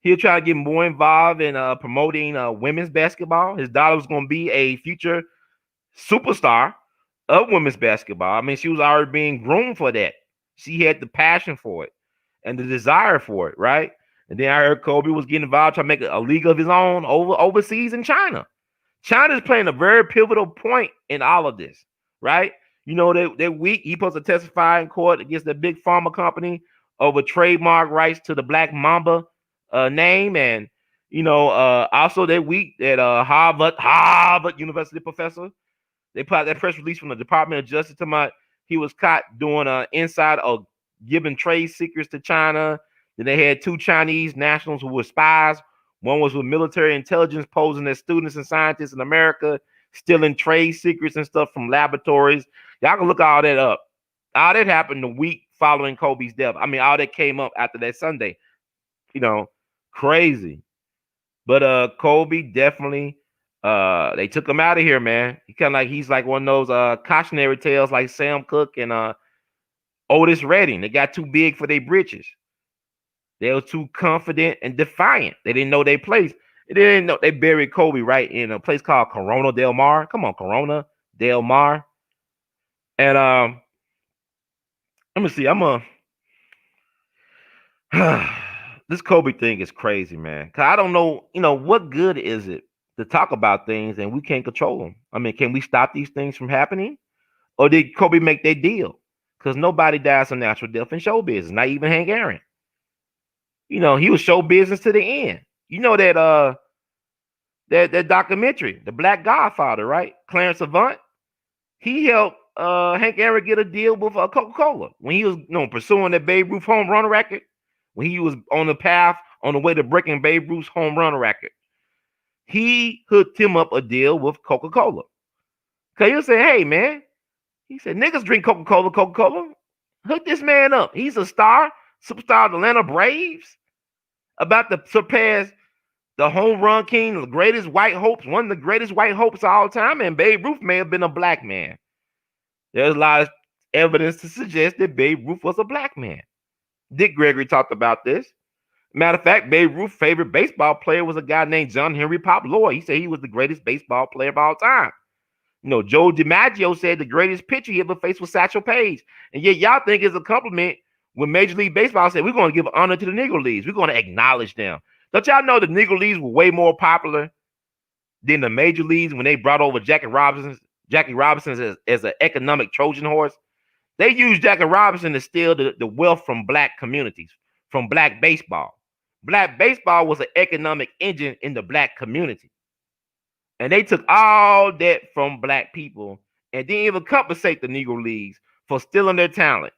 S1: He was trying to get more involved in promoting women's basketball. His daughter was going to be a future superstar of women's basketball. I mean, she was already being groomed for that. She had the passion for it and the desire for it, right? And then I heard Kobe was getting involved trying to make a league of his own overseas in China. China is playing a very pivotal point in all of this, right? That week he supposed to testify in court against the big pharma company over trademark rights to the Black Mamba name, and also that week that Harvard University professor, they put out that press release from the Department of Justice talking about he was caught doing inside of giving trade secrets to China. Then they had 2 Chinese nationals who were spies. One was with military intelligence posing as students and scientists in America, stealing trade secrets and stuff from laboratories. Y'all can look all that up. All that happened the week following Kobe's death. I mean, all that came up after that Sunday. Crazy. But Kobe definitely, they took him out of here, man. He's like one of those cautionary tales like Sam Cooke and Otis Redding. They got too big for their britches. They were too confident and defiant. They didn't know their place. They didn't know they buried Kobe right in a place called Corona Del Mar. Come on, Corona Del Mar. And let me see. This Kobe thing is crazy, man. Cause I don't know, what good is it to talk about things and we can't control them? I mean, can we stop these things from happening? Or did Kobe make that deal? Because nobody dies a natural death in show business, not even Hank Aaron. He was show business to the end. That documentary, The Black Godfather, right? Clarence Avant. He helped Hank Aaron get a deal with Coca-Cola when he was pursuing that Babe Ruth home run record. When he was on the way to breaking Babe Ruth's home run record, he hooked him up a deal with Coca-Cola. Cause he was saying, hey man, he said, niggas drink Coca-Cola. Hook this man up. He's a superstar of the Atlanta Braves, about to surpass the home run king, the greatest white hopes, one of the greatest white hopes of all time. And Babe Ruth may have been a black man. There's a lot of evidence to suggest that Babe Ruth was a black man. Dick Gregory talked about this. Matter of fact, Babe Ruth's favorite baseball player was a guy named John Henry Pop Lloyd. He said he was the greatest baseball player of all time. Joe DiMaggio said the greatest pitcher he ever faced was Satchel Paige. And yet y'all think it's a compliment when Major League Baseball said, we're going to give honor to the Negro Leagues. We're going to acknowledge them. Don't y'all know the Negro Leagues were way more popular Then the major leagues, when they brought over Jackie Robinson as an economic Trojan horse, they used Jackie Robinson to steal the wealth from black communities, from black baseball. Black baseball was an economic engine in the black community. And they took all that from black people and didn't even compensate the Negro Leagues for stealing their talent.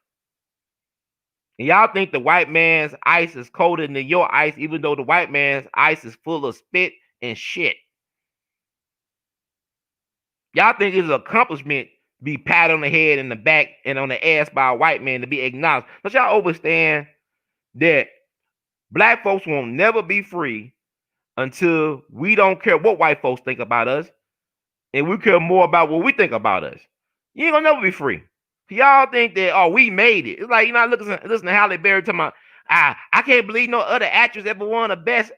S1: And y'all think the white man's ice is colder than your ice, even though the white man's ice is full of spit and shit. Y'all think it's an accomplishment to be patted on the head and the back and on the ass by a white man to be acknowledged. But y'all understand that black folks won't never be free until we don't care what white folks think about us, and we care more about what we think about us. You ain't gonna never be free. Y'all think that, oh, we made it. It's like, you know, listen to Halle Berry talking about, I can't believe no other actress ever won a best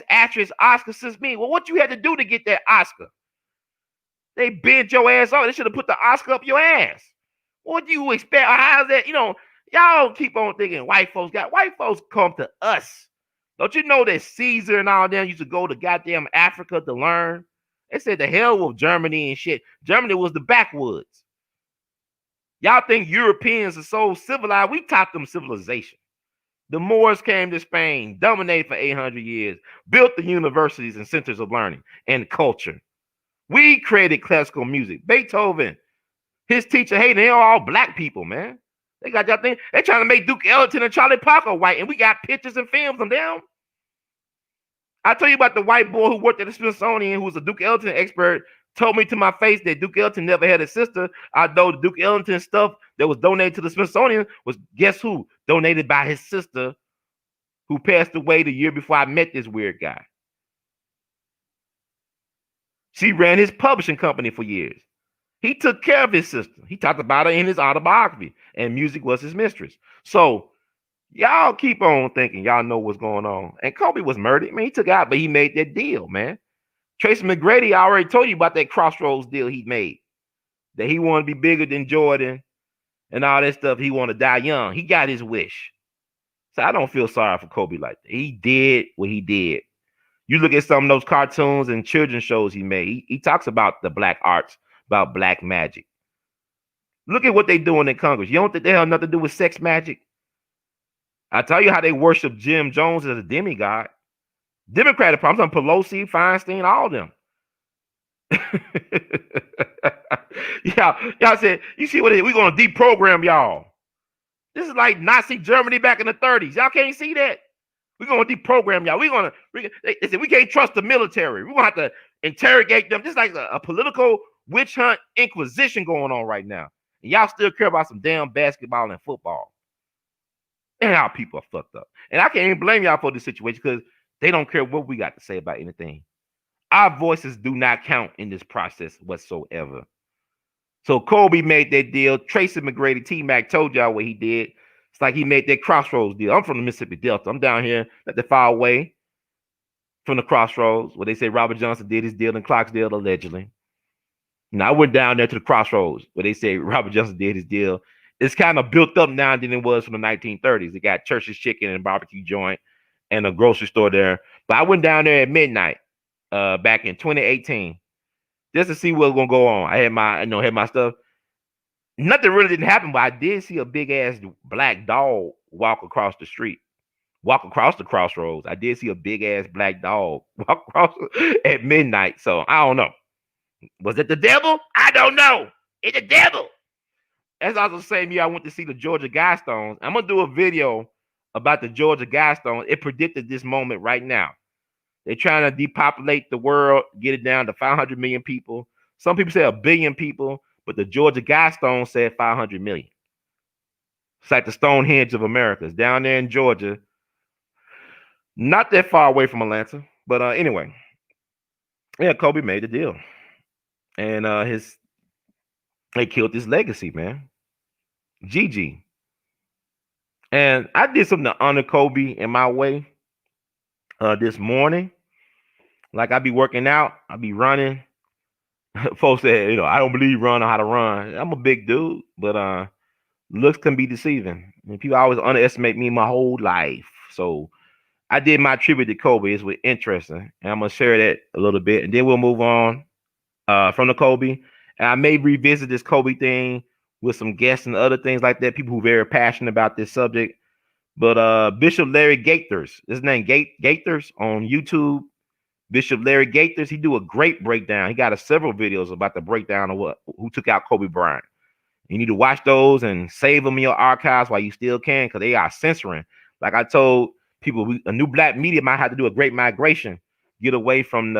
S1: actress Oscar since me. Well, what you had to do to get that Oscar? They bent your ass off. They should have put the Oscar up your ass. What do you expect? How's that? You know, y'all keep on thinking white folks come to us. Don't you know that Caesar and all them used to go to goddamn Africa to learn? They said the hell with Germany and shit. Germany was the backwoods. Y'all think Europeans are so civilized? We taught them civilization. The Moors came to Spain, dominated for 800 years, built the universities and centers of learning and culture. We created classical music. Beethoven, his teacher, hey, they're all black people, man. They got that thing. They're trying to make Duke Ellington and Charlie Parker white, and we got pictures and films of them. I tell you about the white boy who worked at the Smithsonian, who was a Duke Ellington expert, told me to my face that Duke Ellington never had a sister. Although the Duke Ellington stuff that was donated to the Smithsonian was, guess who? Donated by his sister, who passed away the year before I met this weird guy. She ran his publishing company for years. He took care of his sister. He talked about her in his autobiography, and music was his mistress. So y'all keep on thinking y'all know what's going on. And Kobe was murdered. Man, he took out, but he made that deal, man. Tracy McGrady, I already told you about that Crossroads deal he made. That he wanted to be bigger than Jordan and all that stuff. He wanted to die young. He got his wish. So I don't feel sorry for Kobe like that. He did what he did. You look at some of those cartoons and children's shows he made. He talks about the black arts, about black magic. Look at what they doing in Congress. You don't think they have nothing to do with sex magic? I tell you how they worship Jim Jones as a demigod. Democratic problems on Pelosi, Feinstein, all of them. Y'all said, you see what we're going to deprogram y'all. This is like Nazi Germany back in the 30s. Y'all can't see that. We're going to deprogram y'all. They said we can't trust the military. We're going to have to interrogate them. Just like a political witch hunt inquisition going on right now. And y'all still care about some damn basketball and football. And our people are fucked up. And I can't even blame y'all for this situation because they don't care what we got to say about anything. Our voices do not count in this process whatsoever. So Kobe made that deal. Tracy McGrady, T-Mac told y'all what he did. It's like he made that Crossroads deal. I'm from the Mississippi Delta. I'm down here not that far away from the Crossroads where they say Robert Johnson did his deal in Clarksdale, allegedly. Now, I went down there to the Crossroads where they say Robert Johnson did his deal. It's kind of built up now than it was from the 1930s. It got Church's Chicken and barbecue joint and a grocery store there. But I went down there at midnight back in 2018 just to see what was going to go on. I had my stuff. Nothing really didn't happen, but I did see a big ass black dog walk across the street, walk across the Crossroads. I did see a big ass black dog walk across at midnight. So I don't know. Was it the devil? I don't know. It's the devil. That's also the same year I went to see the Georgia Guidestones. I'm gonna do a video about the Georgia Guidestones. It predicted this moment right now. They're trying to depopulate the world, get it down to 500 million people. Some people say 1 billion people, but the Georgia Guidestones said 500 million. It's like the Stonehenge of America. It's down there in Georgia, not that far away from Atlanta. But anyway, yeah, Kobe made the deal, and they killed his legacy, man. Gigi. And I did something to honor Kobe in my way this morning. Like I be working out, I be running. Folks say, I don't believe run or how to run. I'm a big dude, but looks can be deceiving. And people always underestimate me my whole life. So I did my tribute to Kobe. It's was interesting, and I'm gonna share that a little bit, and then we'll move on from the Kobe. And I may revisit this Kobe thing with some guests and other things like that. People who are very passionate about this subject. But Bishop Larry Gaithers, his name Gaithers on YouTube. Bishop Larry Gaithers, he do a great breakdown. He got several videos about the breakdown of who took out Kobe Bryant. You need to watch those and save them in your archives while you still can, because they are censoring. Like I told people, a new black media might have to do a great migration, get away from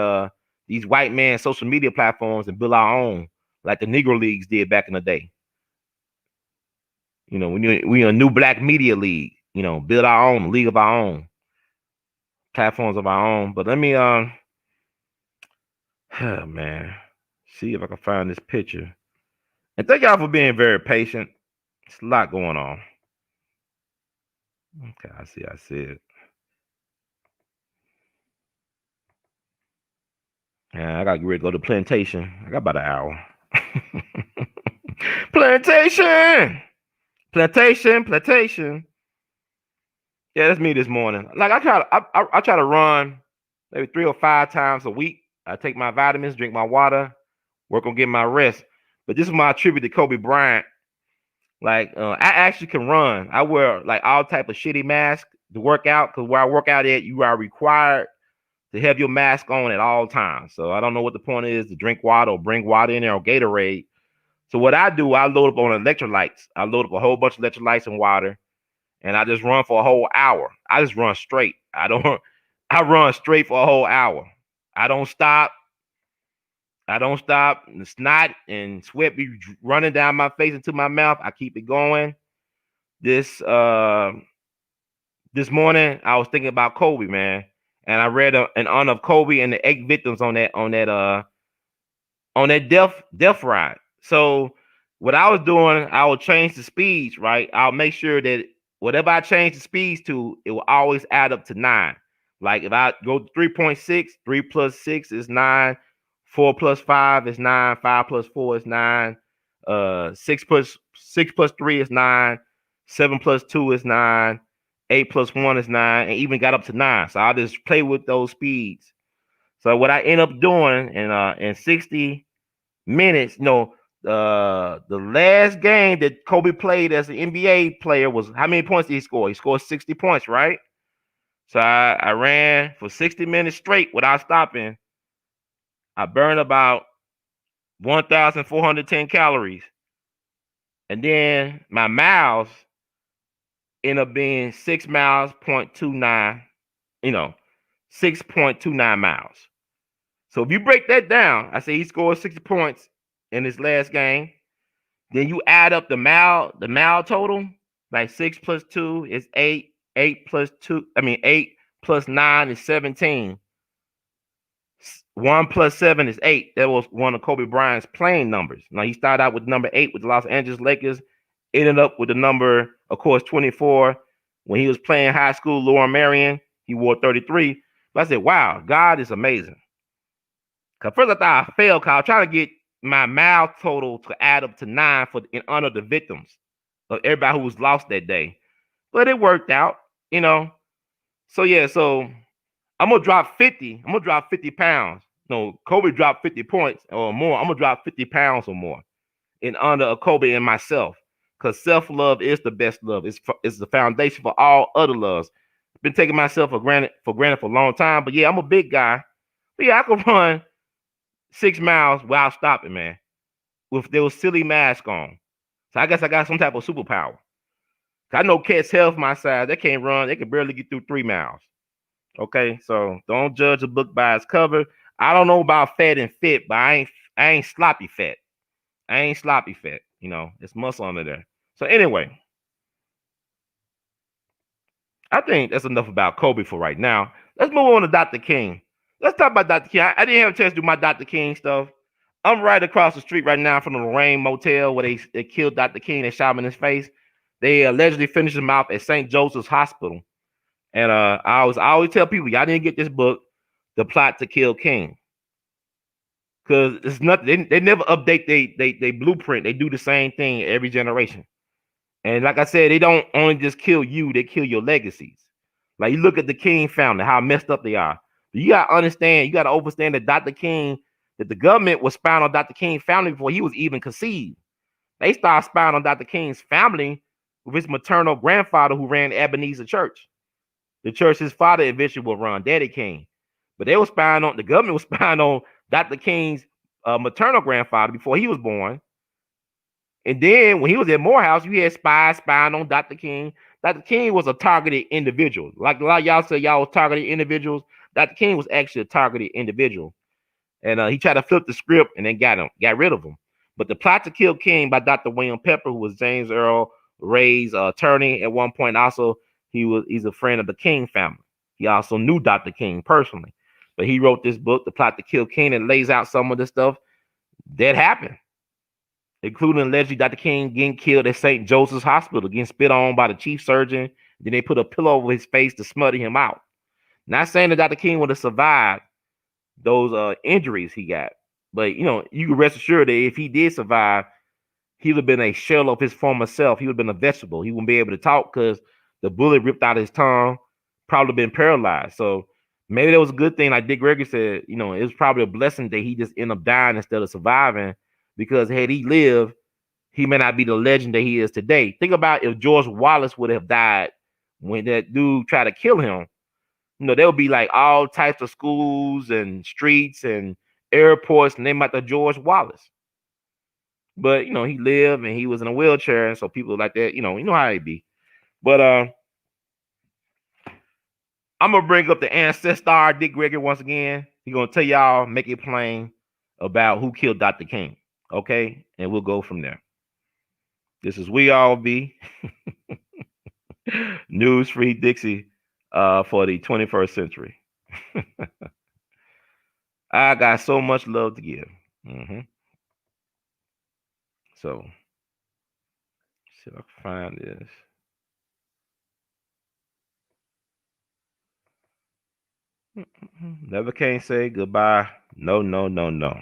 S1: these white man social media platforms and build our own, like the Negro Leagues did back in the day. You know, we a new black media league. You know, build our own league of our own, platforms of our own. But let me oh man, see if I can find this picture. And thank y'all for being very patient. It's a lot going on. Okay, I see it. Yeah, I gotta get ready to go to plantation. I got about an hour. Plantation. Yeah, that's me this morning. Like I try to run maybe 3 or 5 times a week. I take my vitamins, drink my water, work on getting my rest. But this is my tribute to Kobe Bryant. Like I actually can run. I wear like all type of shitty masks to work out, because where I work out at, you are required to have your mask on at all times. So I don't know what the point is to drink water or bring water in there or Gatorade. So what I do, I load up on electrolytes. I load up a whole bunch of electrolytes and water, and I just run for a whole hour. I just run straight. I run straight for a whole hour. I don't stop. The snot and sweat be running down my face into my mouth. I keep it going. This morning I was thinking about Kobe, man, and I read in honor of Kobe and the 8 victims on that death ride. So what I was doing, I would change the speeds, right? I'll make sure that whatever I change the speeds to, it will always add up to 9. Like if I go 3.6, 3 plus 6 is 9, 4 plus 5 is 9, 5 plus 4 is 9, 6 plus 3 is 9, 7 plus 2 is 9, 8 plus 1 is 9, and even got up to 9. So I'll just play with those speeds. So what I end up doing in 60 minutes, the last game that Kobe played as an NBA player was, how many points did he score? He scored 60 points, right? So I ran for 60 minutes straight without stopping. I burned about 1,410 calories. And then my miles end up being 6 miles, 0.29, 6.29 miles. So if you break that down, I say he scored 60 points in his last game. Then you add up the mile total, like 6 plus 2 is 8, 8 plus 9 is 17. 1 plus 7 is 8. That was one of Kobe Bryant's playing numbers. Now he started out with number 8 with the Los Angeles Lakers, ended up with the number, of course, 24. When he was playing high school, Lower Marion, he wore 33. But I said, wow, God is amazing. Because first I thought I failed, because I was trying to get my mile total to add up to 9 in honor of the victims of everybody who was lost that day. But it worked out, So yeah, so I'm gonna drop 50. I'm gonna drop 50 pounds. No, Kobe dropped 50 points or more. I'm gonna drop 50 pounds or more in honor of Kobe and myself. Because self-love is the best love. It's the foundation for all other loves. Been taking myself for granted for a long time. But yeah, I'm a big guy. But yeah, I can run 6 miles without stopping, man, with those silly masks on. So I guess I got some type of superpower. I know cats health my size, they can't run, they can barely get through 3 miles. Okay, so don't judge a book by its cover. I don't know about fat and fit, but I ain't sloppy fat. I ain't sloppy fat, it's muscle under there. So anyway, I think that's enough about Kobe for right now. Let's move on to Dr. King. Let's talk about Dr. King. I didn't have a chance to do my Dr. King stuff. I'm right across the street right now from the Lorraine Motel where they killed Dr. King. They shot him in his face. They allegedly finished him off at St. Joseph's Hospital. And I always tell people, y'all didn't get this book, The Plot to Kill King. Because it's nothing. They never update they blueprint. They do the same thing every generation. And like I said, they don't only just kill you, they kill your legacies. Like you look at the King family, how messed up they are. You gotta understand, you gotta understand that Dr. King, that the government was spying on Dr. King's family before he was even conceived. They started spying on Dr. King's family with his maternal grandfather who ran Ebenezer Church. The church his father eventually will run, Daddy King. But they were spying on, the government was spying on Dr. King's maternal grandfather before he was born. And then when he was at Morehouse, you had spies spying on Dr. King. Dr. King was a targeted individual. Like a lot of y'all say y'all was targeted individuals. Dr. King was actually a targeted individual. And he tried to flip the script and then got rid of him. But the plot to kill King by Dr. William Pepper, who was James Earl Ray's attorney at one point. Also, he's a friend of the King family. He also knew Dr. King personally. But he wrote this book, The Plot to Kill King, and lays out some of the stuff that happened, including allegedly Dr. King getting killed at St. Joseph's Hospital, getting spit on by the chief surgeon. Then they put a pillow over his face to smother him out. Not saying that Dr. King would have survived those injuries he got, but you can rest assured that if he did survive, he would have been a shell of his former self. He would have been a vegetable. He wouldn't be able to talk because the bullet ripped out his tongue, probably been paralyzed. So maybe that was a good thing. Like Dick Gregory said, it was probably a blessing that he just ended up dying instead of surviving, because had he lived, he may not be the legend that he is today. Think about if George Wallace would have died when that dude tried to kill him. There would be like all types of schools and streets and airports named after George Wallace. But he lived and he was in a wheelchair, and so people like that, you know how it be. But I'm gonna bring up the ancestor Dick Gregory once again. He's gonna tell y'all, make it plain about who killed Dr. King. Okay, and we'll go from there. This is We All Be News Free Dixie for the 21st century. I got so much love to give. So, see if I can find this. Never can say goodbye. No, no, no, no.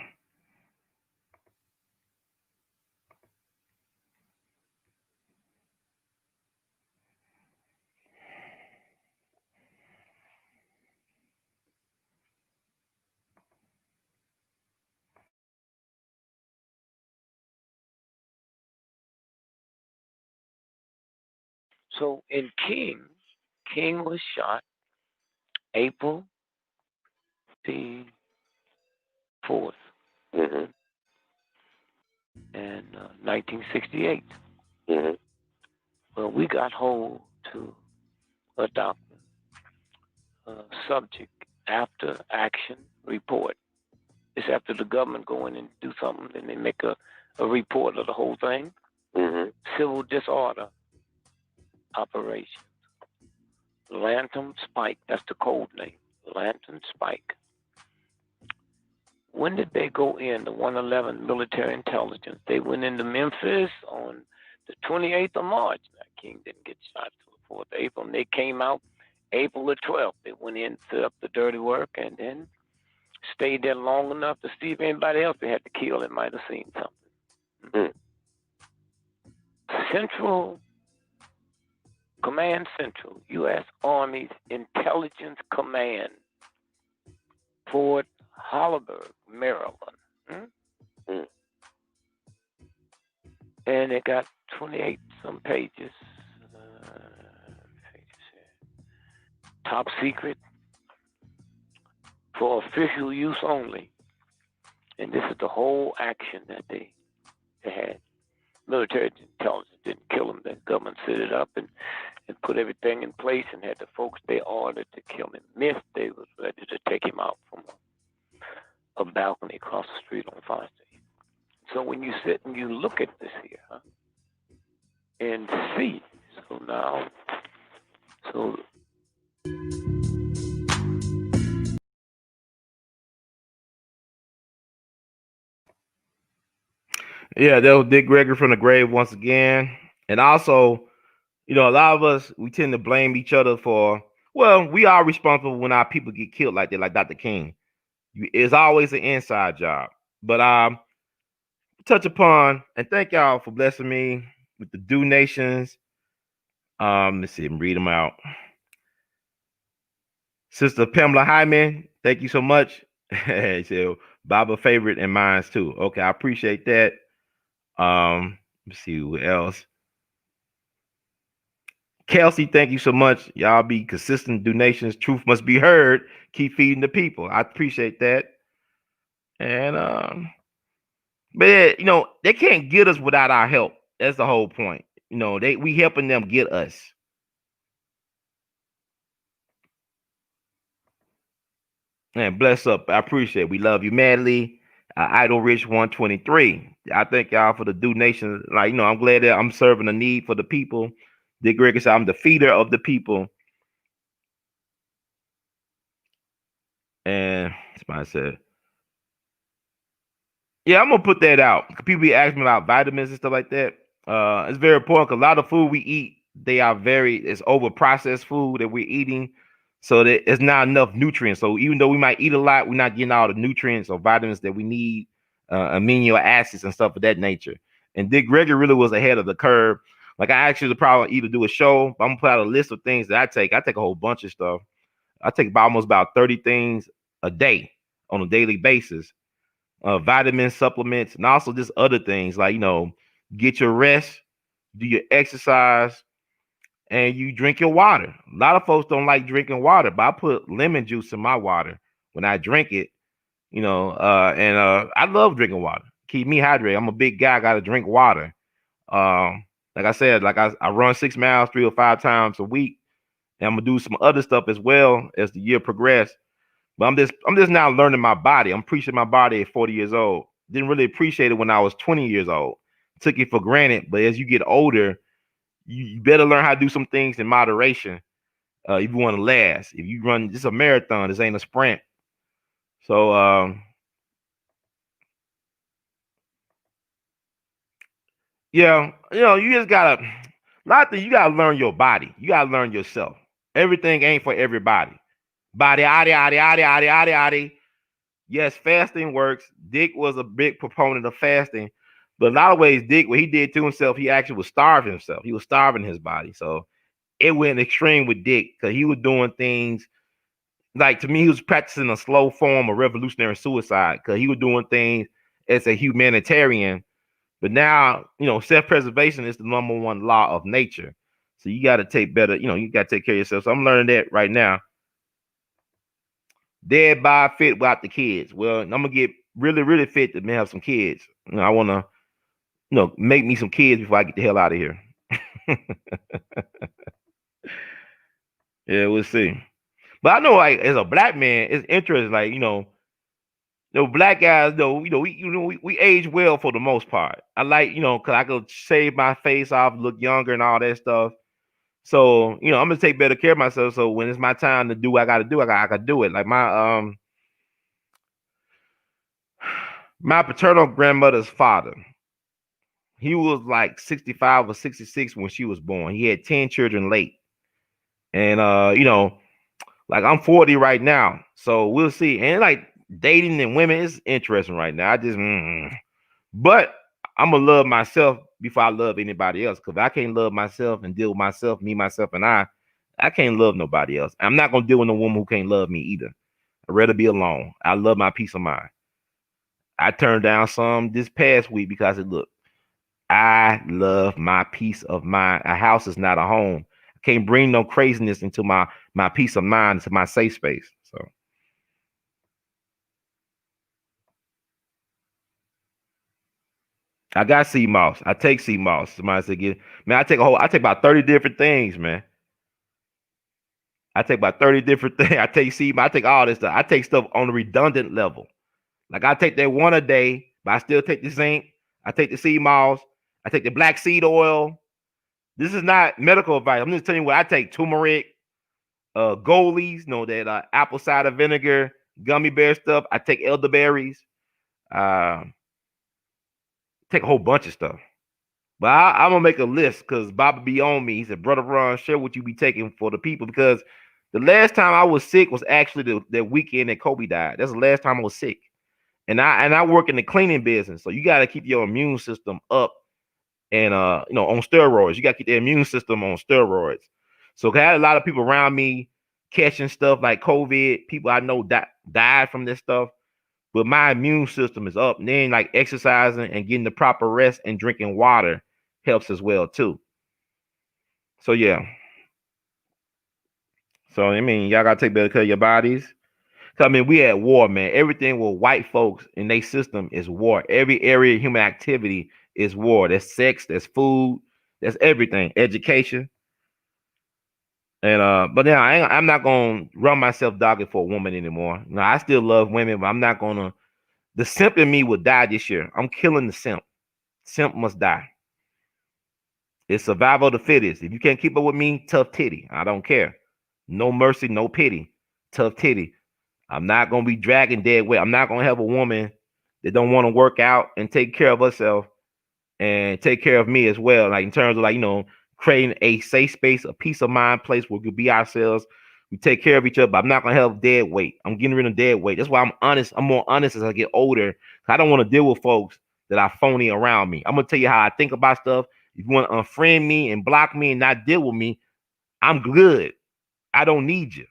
S4: So in King was shot April the 4th, in 1968. Well, we got hold to adopt a subject after action report. It's after the government go in and do something, and they make a report of the whole thing. Civil disorder operations. Lantern Spike, that's the code name. Lantern Spike. When did they go in, the 111 military intelligence? They went into Memphis on the 28th of March. Now, King didn't get shot till the 4th of April. And they came out April the 12th. They went in, set up the dirty work, and then stayed there long enough to see if anybody else they had to kill that might have seen something. Central Command Central, U.S. Army's Intelligence Command, Fort Hollenberg, Maryland. And it got 28 some pages. Top secret for official use only. And this is the whole action that they had. Military intelligence didn't kill him. The government set it up and put everything in place and had the folks they ordered to kill him. Missed, they was ready to take him out from a balcony across the street on Fire Station. So when you sit and you look at this here, and see,
S1: Yeah, that was Dick Gregory from the grave once again. And also, a lot of us, we tend to blame each other for, well, we are responsible when our people get killed like that, like Dr. King. It's always an inside job. But touch upon, and thank y'all for blessing me with the donations. Let's see, read them out. Sister Pamela Hyman, thank you so much. So Baba favorite and mine's too. Okay, I appreciate that. Let's see who else. Kelsey, thank you so much. Y'all be consistent donations. Truth must be heard. Keep feeding the people. I appreciate that. And but yeah, they can't get us without our help. That's the whole point. We helping them get us. And bless up. I appreciate it. We love you madly. Idle Rich 123. I thank y'all for the donation. I'm glad that I'm serving a need for the people. Dick Gregory said I'm the feeder of the people. And somebody said, yeah, I'm gonna put that out. People be asking me about vitamins and stuff like that. It's very important because a lot of food we eat, it's over processed food that we're eating. So that it's not enough nutrients. So even though we might eat a lot, we're not getting all the nutrients or vitamins that we need, amino acids and stuff of that nature. And Dick Gregory really was ahead of the curve. Like I actually probably either do a show, but I'm gonna put out a list of things that I take. I take a whole bunch of stuff. I take almost about 30 things a day on a daily basis. Vitamin supplements, and also just other things like, get your rest, do your exercise, and you drink your water. A lot of folks don't like drinking water, but I put lemon juice in my water when I drink it, and I love drinking water. Keep me hydrated. I'm a big guy, I gotta drink water. Like I said, I run 6 miles 3 or 5 times a week, and I'm gonna do some other stuff as well as the year progresses. But I'm just now learning my body. I'm appreciating my body at 40 years old. Didn't really appreciate it when I was 20 years old. Took it for granted. But as you get older, you better learn how to do some things in moderation if you want to last. If you run just a marathon, this ain't a sprint. So yeah, you just gotta a lot of things, you gotta learn your body. You gotta learn yourself. Everything ain't for everybody. Body. Yes, fasting works. Dick was a big proponent of fasting, but in a lot of ways, Dick, what he did to himself, he actually was starving himself. He was starving his body. So it went extreme with Dick because he was doing things like, to me, he was practicing a slow form of revolutionary suicide because he was doing things as a humanitarian. But now, self-preservation is the #1 law of nature. So you got to take better, you got to take care of yourself. So I'm learning that right now. Dead by fit without the kids. Well, I'm gonna get really, really fit to have some kids. I want to, make me some kids before I get the hell out of here. Yeah, we'll see. But I know, like, as a black man, it's interesting. Like, black guys, we age well for the most part. I like, because I could shave my face off, look younger, and all that stuff. So, I'm gonna take better care of myself. So when it's my time to do what I got to do, I got to do it. Like my paternal grandmother's father, he was like 65 or 66 when she was born. He had 10 children late. And like I'm 40 right now. So we'll see. And like dating and women is interesting right now. I just but I'm gonna love myself before I love anybody else. Cause if I can't love myself and deal with myself, me, myself, and I can't love nobody else. I'm not gonna deal with a woman who can't love me either. I'd rather be alone. I love my peace of mind. I turned down some this past week because I love my peace of mind. A house is not a home. I can't bring no craziness into my peace of mind, into my safe space. So I got sea moss. I take sea moss. Somebody said, man, I take about 30 different things, man. I take about 30 different things. I take sea moss. I take all this stuff. I take stuff on a redundant level. Like I take that one a day, but I still take the zinc. I take the sea moss. I take the black seed oil. This is not medical advice. I'm just telling you what I take: turmeric, goalies, that apple cider vinegar, gummy bear stuff. I take elderberries. Take a whole bunch of stuff. But I'm gonna make a list because Bobby be on me. He said, "Brother Ron, share what you be taking for the people." Because the last time I was sick was actually the weekend that Kobe died. That's the last time I was sick. And I work in the cleaning business, so you got to keep your immune system up and on steroids. You got to keep the immune system on steroids. So I had a lot of people around me catching stuff like COVID. People I know died from this stuff, but my immune system is up. And then like exercising and getting the proper rest and drinking water helps as well too. So yeah. So I mean, y'all gotta take better care of your bodies. So I mean, we at war, man. Everything with white folks in their system is war. Every area of human activity is war. There's sex, there's food, there's everything, education. And but now I'm not gonna run myself dogged for a woman anymore. No, I still love women, but I'm not gonna. The simp in me will die this year. I'm killing the simp. Simp must die. It's survival of the fittest. If you can't keep up with me, tough titty. I don't care. No mercy, no pity. Tough titty. I'm not gonna be dragging dead weight. I'm not gonna have a woman that don't want to work out and take care of herself and take care of me as well. Like in terms of like, you know, creating a safe space, a peace of mind place where we can be ourselves. We take care of each other, but I'm not gonna have dead weight. I'm getting rid of dead weight. That's why I'm honest. I'm more honest as I get older. I don't want to deal with folks that are phony around me. I'm gonna tell you how I think about stuff. If you want to unfriend me and block me and not deal with me, I'm good. I don't need you.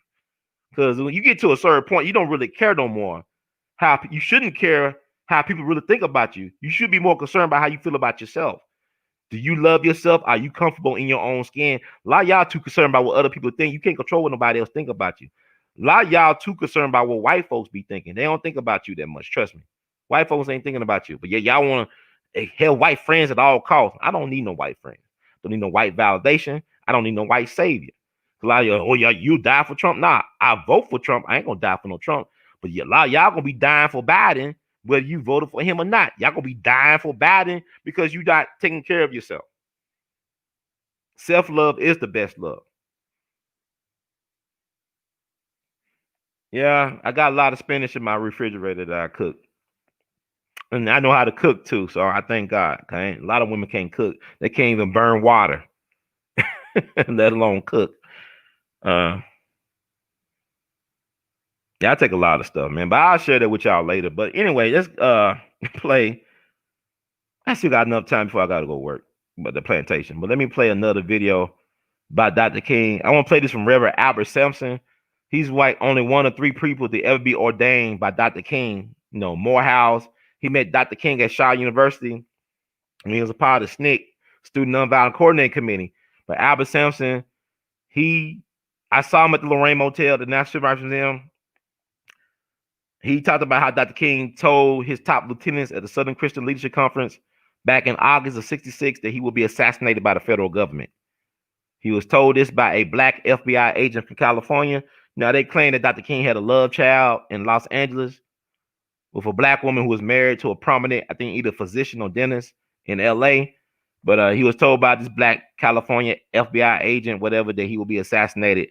S1: Because when you get to a certain point, you don't really care no more. How you shouldn't care how people really think about you. You should be more concerned about how you feel about yourself. Do you love yourself? Are you comfortable in your own skin? A lot of y'all too concerned about what other people think. You can't control what nobody else think about you. A lot of y'all too concerned about what white folks be thinking. They don't think about you that much. Trust me. White folks ain't thinking about you. But yeah, y'all want to have white friends at all costs. I don't need no white friends. Don't need no white validation. I don't need no white savior. A lot of y'all, oh yeah, you die for Trump. Nah, I vote for Trump. I ain't gonna die for no Trump. But yeah, a lot of y'all gonna be dying for Biden, whether you voted for him or not. Y'all gonna be dying for Biden because you not taking care of yourself. Self-love is the best love. Yeah, I got a lot of spinach in my refrigerator that I cook. And I know how to cook too, so I thank God. Okay? A lot of women can't cook. They can't even burn water, let alone cook. Yeah, I take a lot of stuff, man. But I'll share that with y'all later. But anyway, let's play. I still got enough time before I gotta go work. But the plantation. But let me play another video by Dr. King. I want to play this from Reverend Albert Sampson. He's like only one of 3 people to ever be ordained by Dr. King. You know, Morehouse. He met Dr. King at Shaw University, and he was a part of the SNCC, Student Nonviolent Coordinating Committee. But Albert Sampson, I saw him at the Lorraine Motel, the National Civil Rights Museum. He talked about how Dr. King told his top lieutenants at the Southern Christian Leadership Conference back in August of '66 that he would be assassinated by the federal government. He was told this by a black FBI agent from California. Now, they claim that Dr. King had a love child in Los Angeles with a black woman who was married to a prominent, I think, either physician or dentist in L.A. But he was told by this black California FBI agent, whatever, that he will be assassinated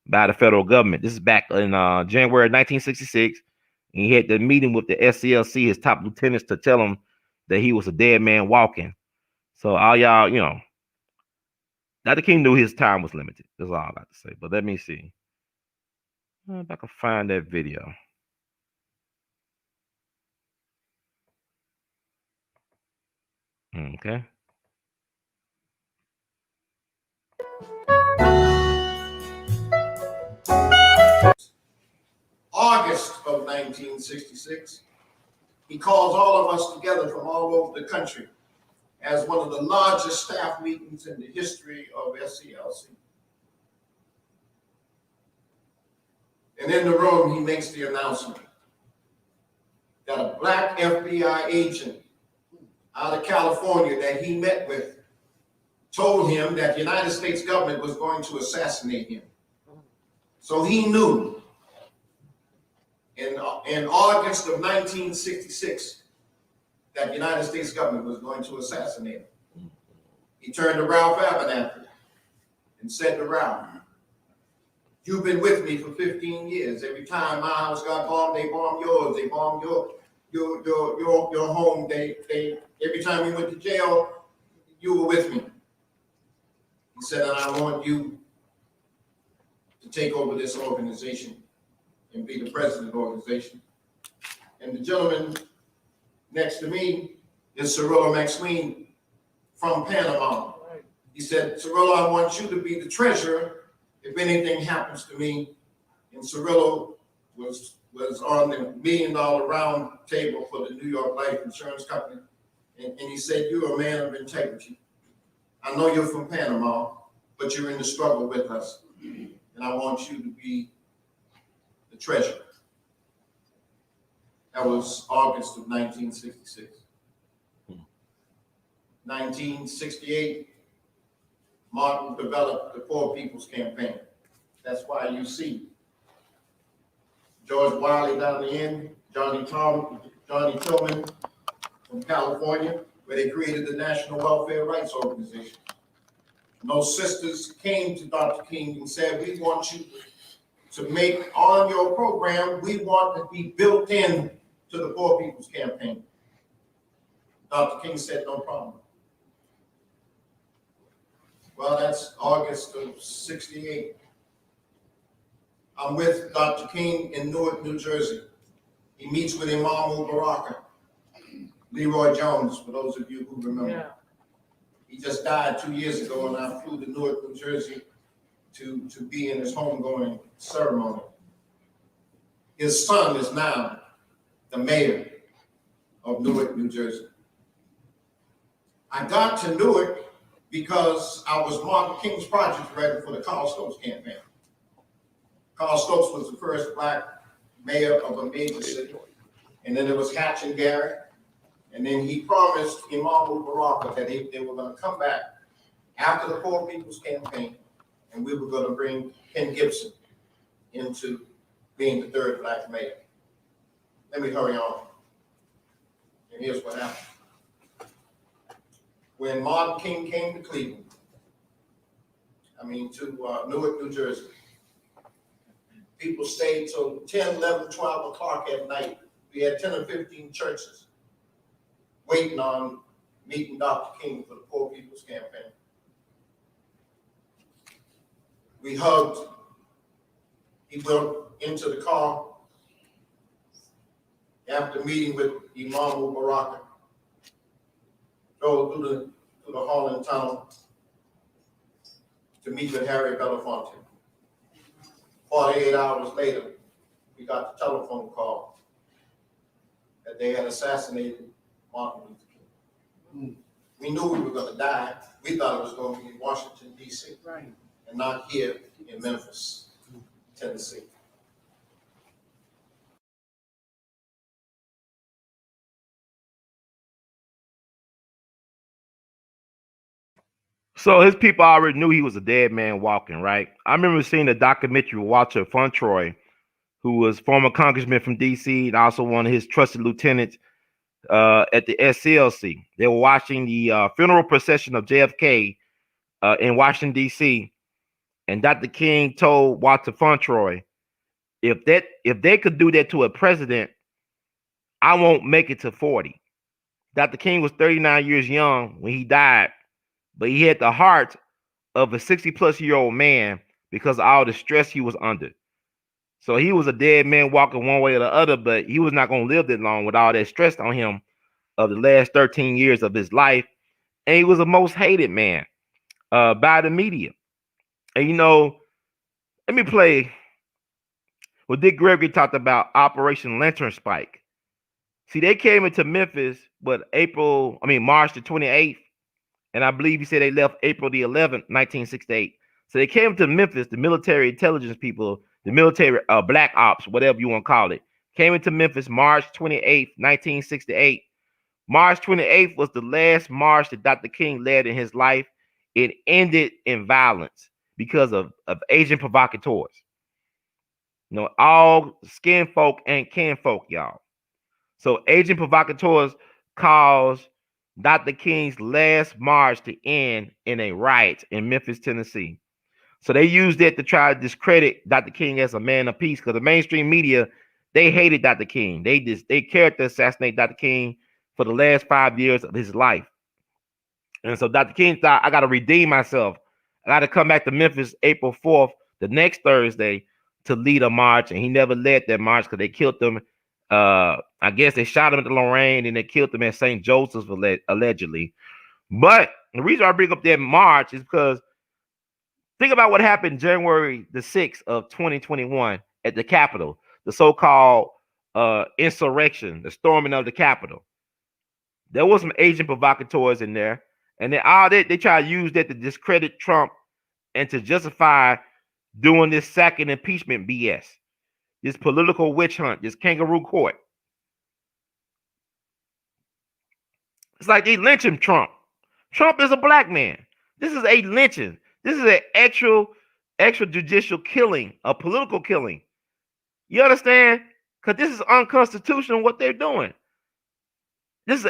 S1: by the federal government. This is back in January 1966. And he had the meeting with the SCLC, his top lieutenants, to tell him that he was a dead man walking. So all y'all, you know, Dr. King knew his time was limited. That's all I got to say. But let me see if I can find that video. Okay.
S7: August of 1966, he calls all of us together from all over the country as one of the largest staff meetings in the history of SCLC. And in the room, he makes the announcement that a black FBI agent out of California that he met with told him that the United States government was going to assassinate him. So he knew in August of 1966 that the United States government was going to assassinate him. He turned to Ralph Abernathy and said to Ralph, "You've been with me for 15 years. Every time my house got bombed, they bombed yours. They bombed your home. Every time you went to jail, you were with me." He said, "And I want you to take over this organization and be the president of the organization." And the gentleman next to me is Cirillo McSween from Panama. He said, "Cirillo, I want you to be the treasurer if anything happens to me and Cirillo was on the $1 million round table for the New York Life Insurance Company, and he said, "You're a man of integrity. I know you're from Panama, but you're in the struggle with us, and I want you to be the treasurer." That was August of 1966. 1968, Martin developed the Poor People's Campaign. That's why you see George Wiley down the end, Johnny Tillman from California, where they created the National Welfare Rights Organization. And those sisters came to Dr. King and said, "We want you to make on your program, we want to be built in to the Poor People's Campaign." Dr. King said, "No problem." Well, that's August of 68. I'm with Dr. King in Newark, New Jersey. He meets with Imam Baraka, Leroy Jones, for those of you who remember. Yeah. He just died 2 years ago, and I flew to Newark, New Jersey to be in his homegoing ceremony. His son is now the mayor of Newark, New Jersey. I got to Newark because I was Martin King's project director for the Carl Stokes campaign. Carl Stokes was the first black mayor of a major city. And then there was Hatch and Garrett. And then he promised Imam Baraka that they were going to come back after the Poor People's Campaign, and we were going to bring Ken Gibson into being the third black mayor. Let me hurry on. And here's what happened. When Martin King came to Cleveland, to Newark, New Jersey, people stayed till 10, 11, 12 o'clock at night. We had 10 or 15 churches waiting on meeting Dr. King for the Poor People's Campaign. We hugged. He went into the car after meeting with Imam Baraka. Drove through the hall in town to meet with Harry Belafonte. 48 hours later, we got the telephone call that they had assassinated Martin Luther King. We knew we were going to die. We thought it was going to be in Washington, D.C., right, and not here in Memphis, Tennessee.
S1: So his people already knew he was a dead man walking, right? I remember seeing the documentary with Walter Funtroy, who was former congressman from D.C. and also one of his trusted lieutenants at the SCLC. They were watching the funeral procession of JFK in Washington, D.C., and Dr. King told Walter Funtroy, if they could do that to a president, I won't make it to 40. Dr. King was 39 years young when he died, but he had the heart of a 60-plus-year-old man because of all the stress he was under. So he was a dead man walking one way or the other, but he was not going to live that long with all that stress on him of the last 13 years of his life. And he was the most hated man by the media. And, let me play what Dick Gregory talked about, Operation Lantern Spike. See, they came into Memphis, March the 28th, and I believe he said they left April the 11th, 1968. So they came to Memphis, the military intelligence people, the military black ops, whatever you want to call it, came into Memphis March 28th, 1968. March 28th was the last march that Dr. King led in his life. It ended in violence because of Asian provocateurs. All skin folk and kin folk, y'all. So Asian provocateurs caused Dr. King's last march to end in a riot in Memphis, Tennessee. So they used it to try to discredit Dr. King as a man of peace, because the mainstream media, they hated Dr. King. They cared to assassinate Dr. King for the last 5 years of his life. And so Dr. King thought, I got to redeem myself. I got to come back to Memphis April 4th, the next Thursday, to lead a march. And he never led that march because they killed him. I guess they shot him at the Lorraine and they killed him at St. Joseph's allegedly. But the reason I bring up that march is because think about what happened January the 6th of 2021 at the Capitol, the so-called insurrection, the storming of the Capitol. There was some agent provocateurs in there, and they try to use that to discredit Trump and to justify doing this second impeachment BS, this political witch hunt, this kangaroo court. It's like they lynching Trump. Trump is a black man. This is a lynching. This is an extrajudicial killing, a political killing. You understand? Because this is unconstitutional what they're doing. There's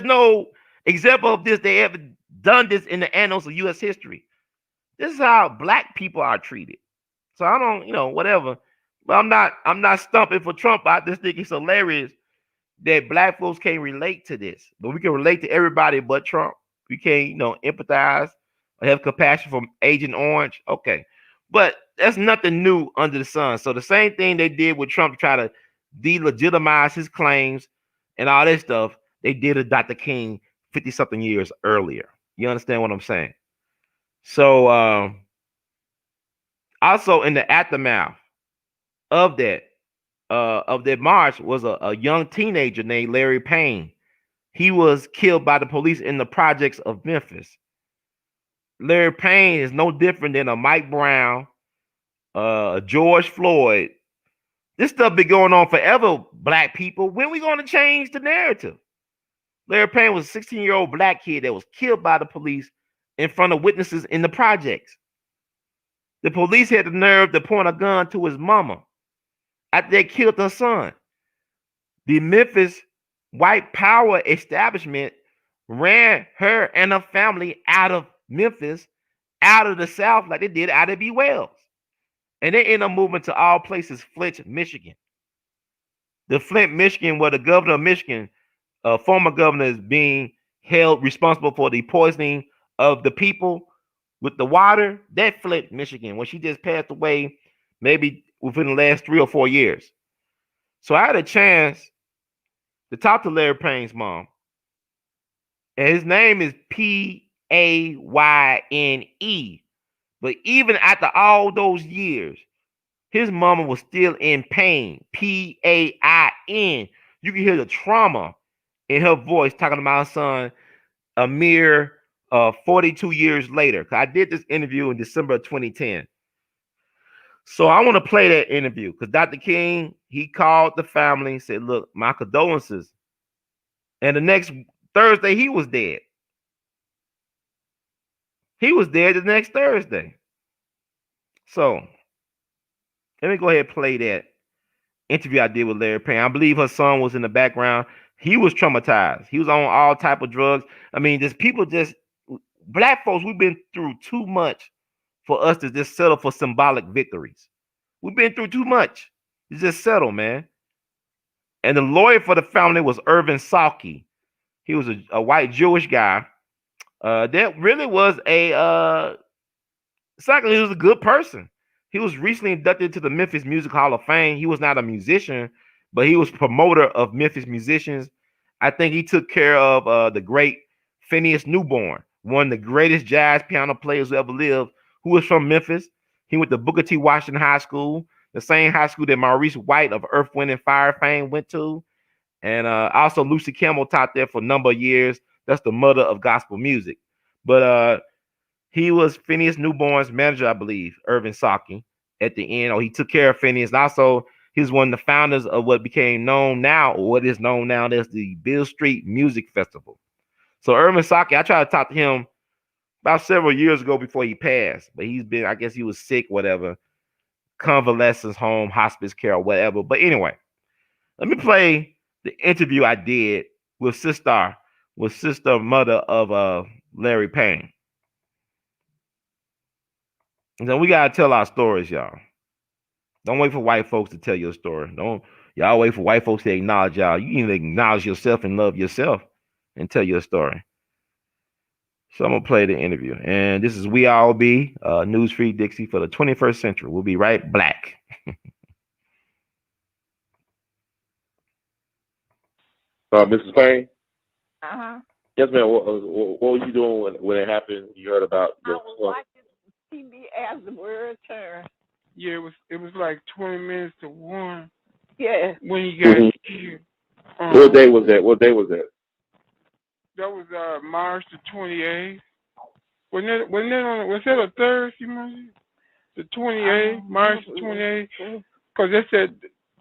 S1: no example of this. They ever done this in the annals of U.S. history. This is how black people are treated. So I don't, whatever. But I'm not stumping for Trump. I just think it's hilarious that black folks can't relate to this. But we can relate to everybody but Trump. We can't, empathize or have compassion for Agent Orange. Okay. But that's nothing new under the sun. So the same thing they did with Trump to try to delegitimize his claims and all this stuff, they did to Dr. King 50-something years earlier. You understand what I'm saying? So also in the aftermath of that march was a young teenager named Larry Payne. He was killed by the police in the projects of Memphis. Larry Payne is no different than a Mike Brown, George Floyd. This stuff been going on forever, black people. When we going to change the narrative? Larry Payne was a 16-year-old black kid that was killed by the police in front of witnesses in the projects. The police had the nerve to point a gun to his mama after they killed her son. The Memphis white power establishment ran her and her family out of Memphis, out of the South, like they did out of B. Wells. And they ended up moving to all places, Flint, Michigan. The Flint, Michigan, where the governor of Michigan, former governor, is being held responsible for the poisoning of the people with the water. That Flint, Michigan, when she just passed away, maybe within the last 3 or 4 years. So I had a chance to talk to Larry Payne's mom. And his name is Payne. But even after all those years, his mama was still in pain. Pain. You can hear the trauma in her voice talking about her son a mere 42 years later. I did this interview in December of 2010. So I want to play that interview because Dr. King, he called the family and said, look, my condolences. And the next Thursday, he was dead. He was dead the next Thursday. So let me go ahead and play that interview I did with Larry Payne. I believe her son was in the background. He was traumatized. He was on all type of drugs. I mean, black folks, we've been through too much for us to just settle for symbolic victories. We've been through too much. You just settle, man. And the lawyer for the family was Irvin Salke. He was a white Jewish guy. That really was Salke. He was a good person. He was recently inducted to the Memphis Music Hall of Fame. He was not a musician, but he was promoter of Memphis musicians. I think he took care of the great Phineas Newborn, one of the greatest jazz piano players who ever lived, who was from Memphis. He went to Booker T. Washington High School, the same high school that Maurice White of Earth, Wind, and Fire fame went to. And also Lucy Campbell taught there for a number of years. That's the mother of gospel music. But he was Phineas Newborn's manager, I believe, Irvin Salke, at the end. Or he took care of Phineas. And also, he was one of the founders of what became known now, or what is known now as the Beale Street Music Festival. So Irvin Salke, I tried to talk to him about several years ago before he passed. But he's been, I guess he was sick, whatever. Convalescence home, hospice care, or whatever. But anyway, let me play the interview I did with sister mother of Larry Payne. And then we gotta tell our stories, y'all. Don't wait for white folks to tell your story. Y'all wait for white folks to acknowledge y'all. You need to acknowledge yourself and love yourself and tell your story. So I'm gonna play the interview. And this is We All Be Newsfeed Dixie for the 21st century. We'll be right back.
S5: Mrs. Payne?
S8: Uh-huh.
S5: Yes, ma'am. What were you doing when it happened? You heard about
S8: I was watching TV as the world turned.
S9: Yeah, it
S8: was like 20 minutes to 1
S6: Yeah.
S8: when he got killed.
S5: What day was that? What day was that?
S8: That was March the 28th. Was that a Thursday, Monday? The 28th, March the 28th. Because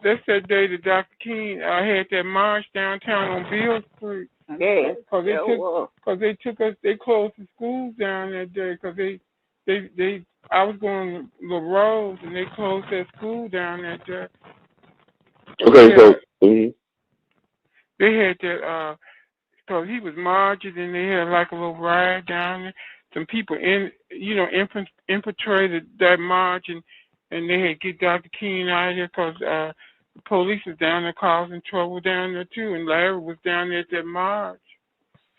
S8: that's that day that Dr. King had that march downtown on Beale Street.
S6: Yeah.
S8: Because they took us, they closed the schools down that day because I was going to the Rose and they closed that school down that day.
S5: Okay, so
S8: they had that because he was marching and they had like a little riot down there. Some people infiltrated that march and they had get Dr. King out of there because the police was down there causing trouble down there too, and Larry was down there at that march.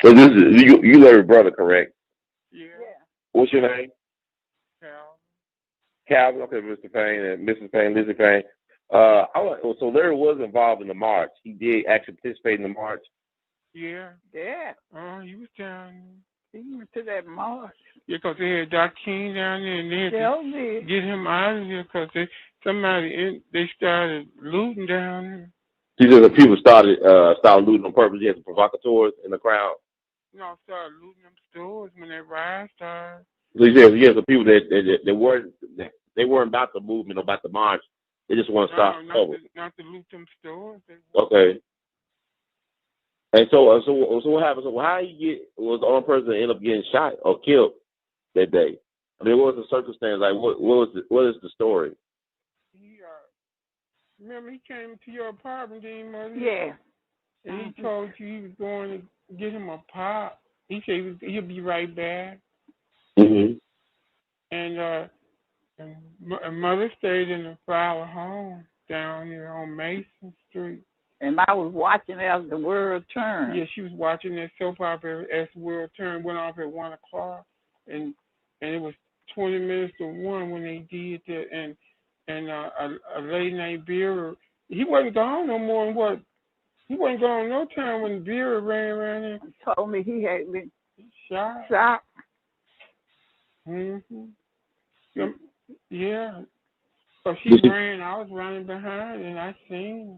S5: So this is you Larry's brother, correct?
S8: Yeah.
S5: What's your name?
S8: Calvin.
S5: Calvin. Okay, Mr. Payne and Mrs. Payne, Lizzie Payne. So Larry was involved in the march. He did actually participate in the march.
S8: Yeah.
S6: Yeah.
S8: He was down there.
S6: He went to that march.
S8: Yeah, because they had Dr. King down there and they had to get him out of there because they started looting down there.
S5: These are the people started looting on purpose. You had the provocateurs in the crowd.
S8: No, started looting them stores when that riot started.
S5: So you have the people that weren't about the movement or about the march. They just want to stop trouble.
S8: Not to loot them stores.
S5: Okay. And so what happened? So how was the only person that ended up getting shot or killed that day? I mean, what was the circumstance? Like, what is the story?
S8: Remember, he came to your apartment, didn't he?
S6: Yeah.
S8: And he told you he was going to get him a pop. He said he'll be right back.
S5: Mm-hmm.
S8: And Mother stayed in the Flower home down here on Mason Street.
S6: And I was watching as the world turned.
S8: Yeah, she was watching that soap opera as the world turned. Went off at 1 o'clock, and it was 20 minutes to 1 when they did that. And a lady named Vera, he wasn't gone no more than what? He wasn't gone no time when Vera ran around there.
S6: He told me he had been
S8: shot. Mm-hmm. Yeah. So she ran. I was running behind, and I seen her.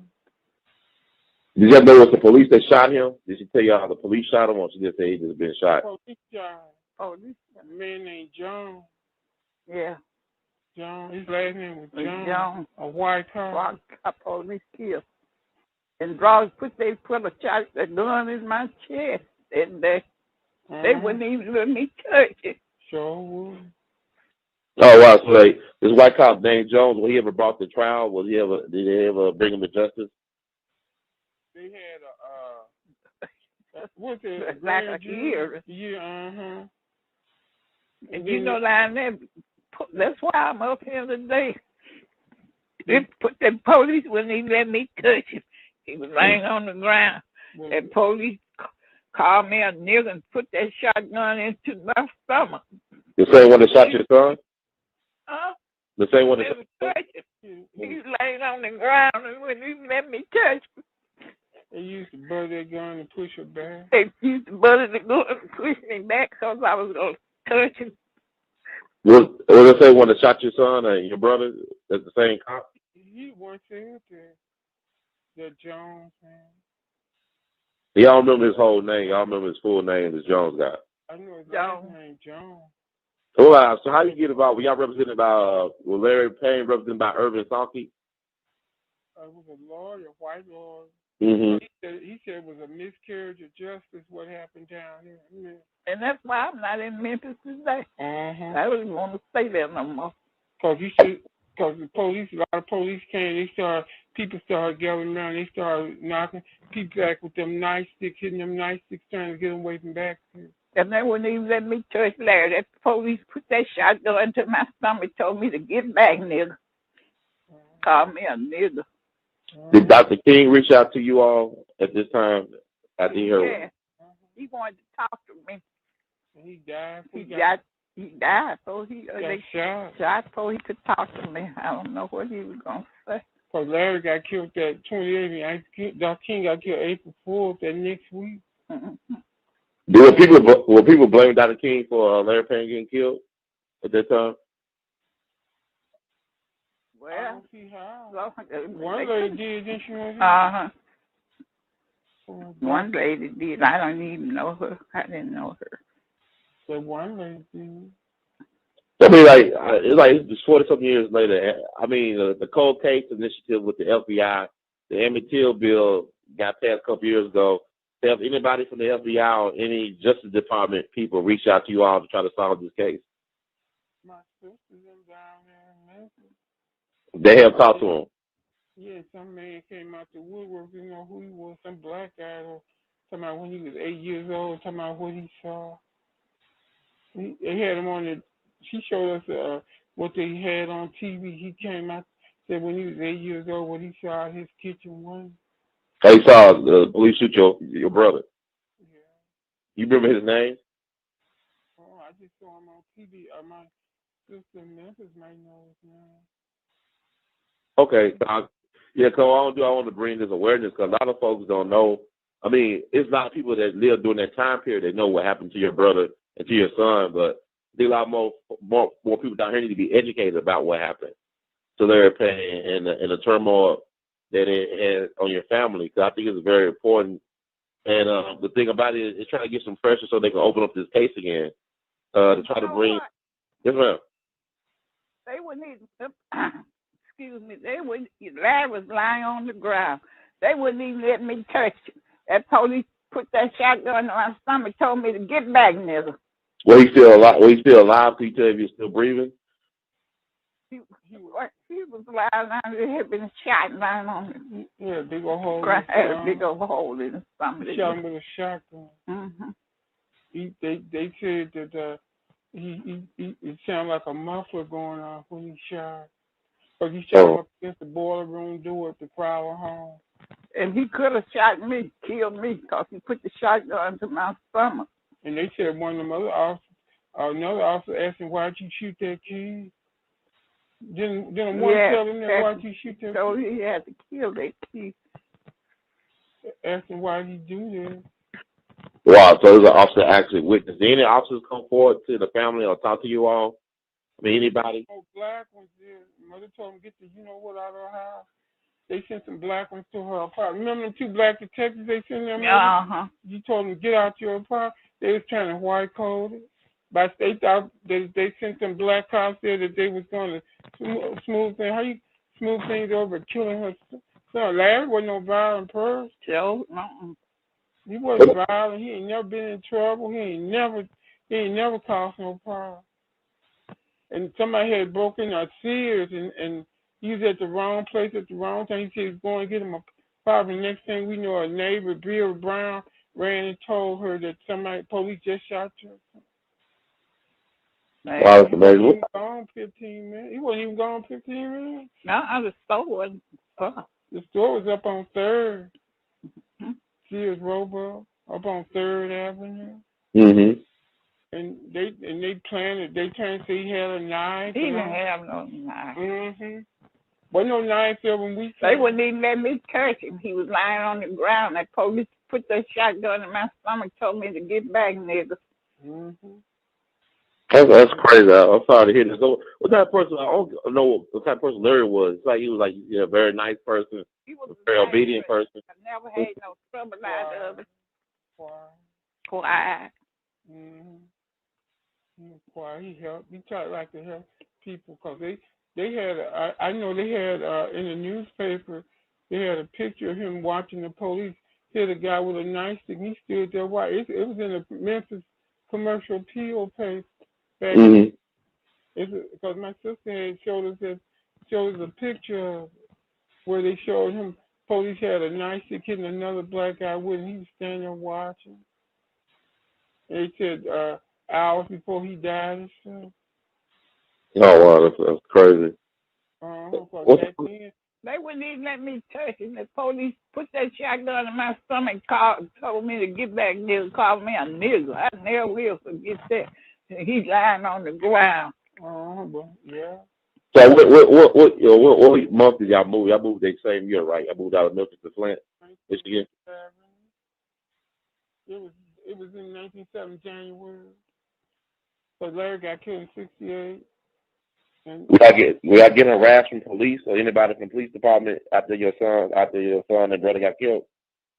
S5: Did you know it was the police that shot him? Did she tell you how the police shot him, or she just say he just been shot?
S8: Police shot. A man named John.
S6: Yeah.
S8: John. His last name was John.
S6: John.
S8: A white car.
S6: White car police killed. And they put a shot, a gun in my chest, and they wouldn't even let me touch it.
S8: Sure would.
S5: Oh wow! So this white cop named Jones, was he ever brought to trial? Did they ever bring him to justice?
S8: They had what's it?
S6: Like a year.
S8: Yeah,
S6: And you know, that's why I'm up here today. They put the police wouldn't even let me touch him. He was laying on the ground. And police called me a nigger and put that shotgun into my stomach.
S5: The same one that shot your son? The same one that shot
S6: him. He was laying on the ground and wouldn't even let me touch him.
S8: They used to butter that gun and push her back.
S6: They used to butter the gun and push me back because I was going to touch him.
S5: Was the same one that shot your son and your brother? That's the same cop?
S8: He once said that Jones, man.
S5: Y'all remember his whole name. Y'all remember his full name, this Jones guy.
S8: I know his last name, Jones.
S5: Oh, so how you get involved? Were y'all represented by, Larry Payne represented by Irvin Salke?
S8: I was a lawyer, white lawyer.
S5: Mm-hmm.
S8: He said it was a miscarriage of justice what happened down here. Yeah.
S6: And that's why I'm not in Memphis today. I don't even want to stay there no more.
S8: Because the police, a lot of police came, people started gathering around, they started knocking people back with them nightsticks, hitting them nightsticks, trying to get them away from back.
S6: And they wouldn't even let me touch Larry. That police put that shotgun to my stomach, told me to get back, nigga. Called me a nigga.
S5: Did Dr. King reach out to you all at this time after he heard?
S6: Yeah. He wanted to talk to me.
S8: He died.
S6: He died, so he
S8: shot
S6: so he could talk to me. I don't know what he was gonna say.
S8: Because Larry got killed that 28th. Dr. King got killed April 4th that next week.
S5: Mm-hmm. Were people blaming Dr. King for Larry Payne getting killed at that time?
S6: Well,
S8: I don't see how. One lady did, didn't she?
S9: Uh-huh. One lady did. I don't even know her. I didn't know her.
S8: The one lady did.
S5: I mean, it's 40-something years later. I mean, the cold case initiative with the FBI, the Emmett Till bill got passed a couple years ago. Have anybody from the FBI or any Justice Department people reach out to you all to try to solve this case?
S8: My sister's down there in Memphis.
S5: They have talked to him.
S8: Yeah, some man came out the woodwork. You know who he was? Some black guy. Talking about when he was 8 years old. Talking about what he saw. They had him on the. She showed us what they had on TV. He came out, said when he was 8 years old, what he saw in his kitchen window.
S5: They saw the police shoot your brother.
S8: Yeah.
S5: You remember his name?
S8: Oh, I just saw him on TV. My sister in Memphis might know his name.
S5: Okay. I want to bring this awareness because a lot of folks don't know. I mean, it's not people that live during that time period that know what happened to your brother and to your son, but there's a lot more people down here need to be educated about what happened. So they're paying in the turmoil that it has on your family. Because I think it's very important. And the thing about it is trying to get some pressure so they can open up this case again to try to bring. Yes, ma'am.
S9: They wouldn't even, excuse me, Larry was lying on the ground. They wouldn't even let me touch him. That police put that shotgun on my stomach, told me to get back, nigga.
S5: Well, he's still alive. Can you tell if he's still breathing?
S9: He was lying down there, had been shot lying on him.
S8: Yeah, big old hole.
S9: Had a big old hole in his stomach.
S8: He shot him with a shotgun.
S9: Mm-hmm.
S8: They said that it sounded like a muffler going off when he shot. Because he shot him up against the boiler room door at the Crowder home.
S9: And he could have shot me, killed me, because he put the shotgun to my stomach.
S8: And they said one of them other officers, another officer asked him, why'd you shoot that kid? Didn't one tell him that why'd you shoot that kid?
S9: So he had to kill that kid.
S8: Asked him why'd he do that.
S5: Wow, so there's an officer actually witnessed. Did any officers come forward to the family or talk to you all? I mean, anybody?
S8: Oh, black ones did. Mother told him get the out of her house. They sent some black ones to her apartment. Remember them 2 black detectives they sent them?
S9: Uh-huh.
S8: You told them get out your apartment. They was trying to white code it. But they thought they sent some black cops there that they was going to smooth things. How you smooth things over killing her son? Larry wasn't no violent person.
S9: Joe,
S8: He wasn't violent. He ain't never been in trouble. He ain't never caused no problem. And somebody had broken our Sears and he was at the wrong place at the wrong time. He said he was going to get him a problem. Next thing we know, a neighbor, Bill Brown, ran and told her that police just shot her.
S5: Wow, that's amazing.
S8: He wasn't gone 15 minutes. He wasn't even gone 15 minutes.
S9: No, the store wasn't up.
S8: The store was up on 3rd.
S9: Mm-hmm.
S8: Sears Roebuck, up on 3rd Avenue.
S5: Mm-hmm.
S8: And they planned it. They trying to say he had a knife.
S9: He didn't have no knife.
S8: Mm-hmm. Wasn't no knife there when we.
S9: They wouldn't even let me touch him. He was lying on the ground. That police put that shotgun in my stomach, told me to get back, nigga.
S8: Mm-hmm.
S5: That's crazy. I'm sorry to hear this. So, what type of person? I don't know what type of person Larry was. It's like he was like a very nice person,
S9: he was
S5: a very obedient person.
S9: I never had no trouble out of it.
S8: Quiet. Mm-hmm. He was quiet. He helped. He tried like to help people because they had. I know they had in the newspaper. They had a picture of him watching the police hit a guy with a nightstick. He stood there. Why? It was in a Memphis commercial appeal paper.
S5: Mm-hmm.
S8: Because my sister had showed us a picture of where they showed him. Police had a nightstick hitting another black guy with him. He was standing there watching. They said hours before he died and stuff.
S5: Oh wow, that's crazy.
S9: They wouldn't even let me touch him. The police put that shotgun in my stomach, told me to get back there, called me a nigger. I never will forget that. He's lying on the ground.
S8: Yeah.
S5: So what month did y'all move? Y'all moved that same year, right? Y'all moved out of Memphis to Flint, Michigan.
S8: It was in 1970 January. So Larry got killed in 68. And
S5: We got getting harassed from police or anybody from police department after your son and brother got killed.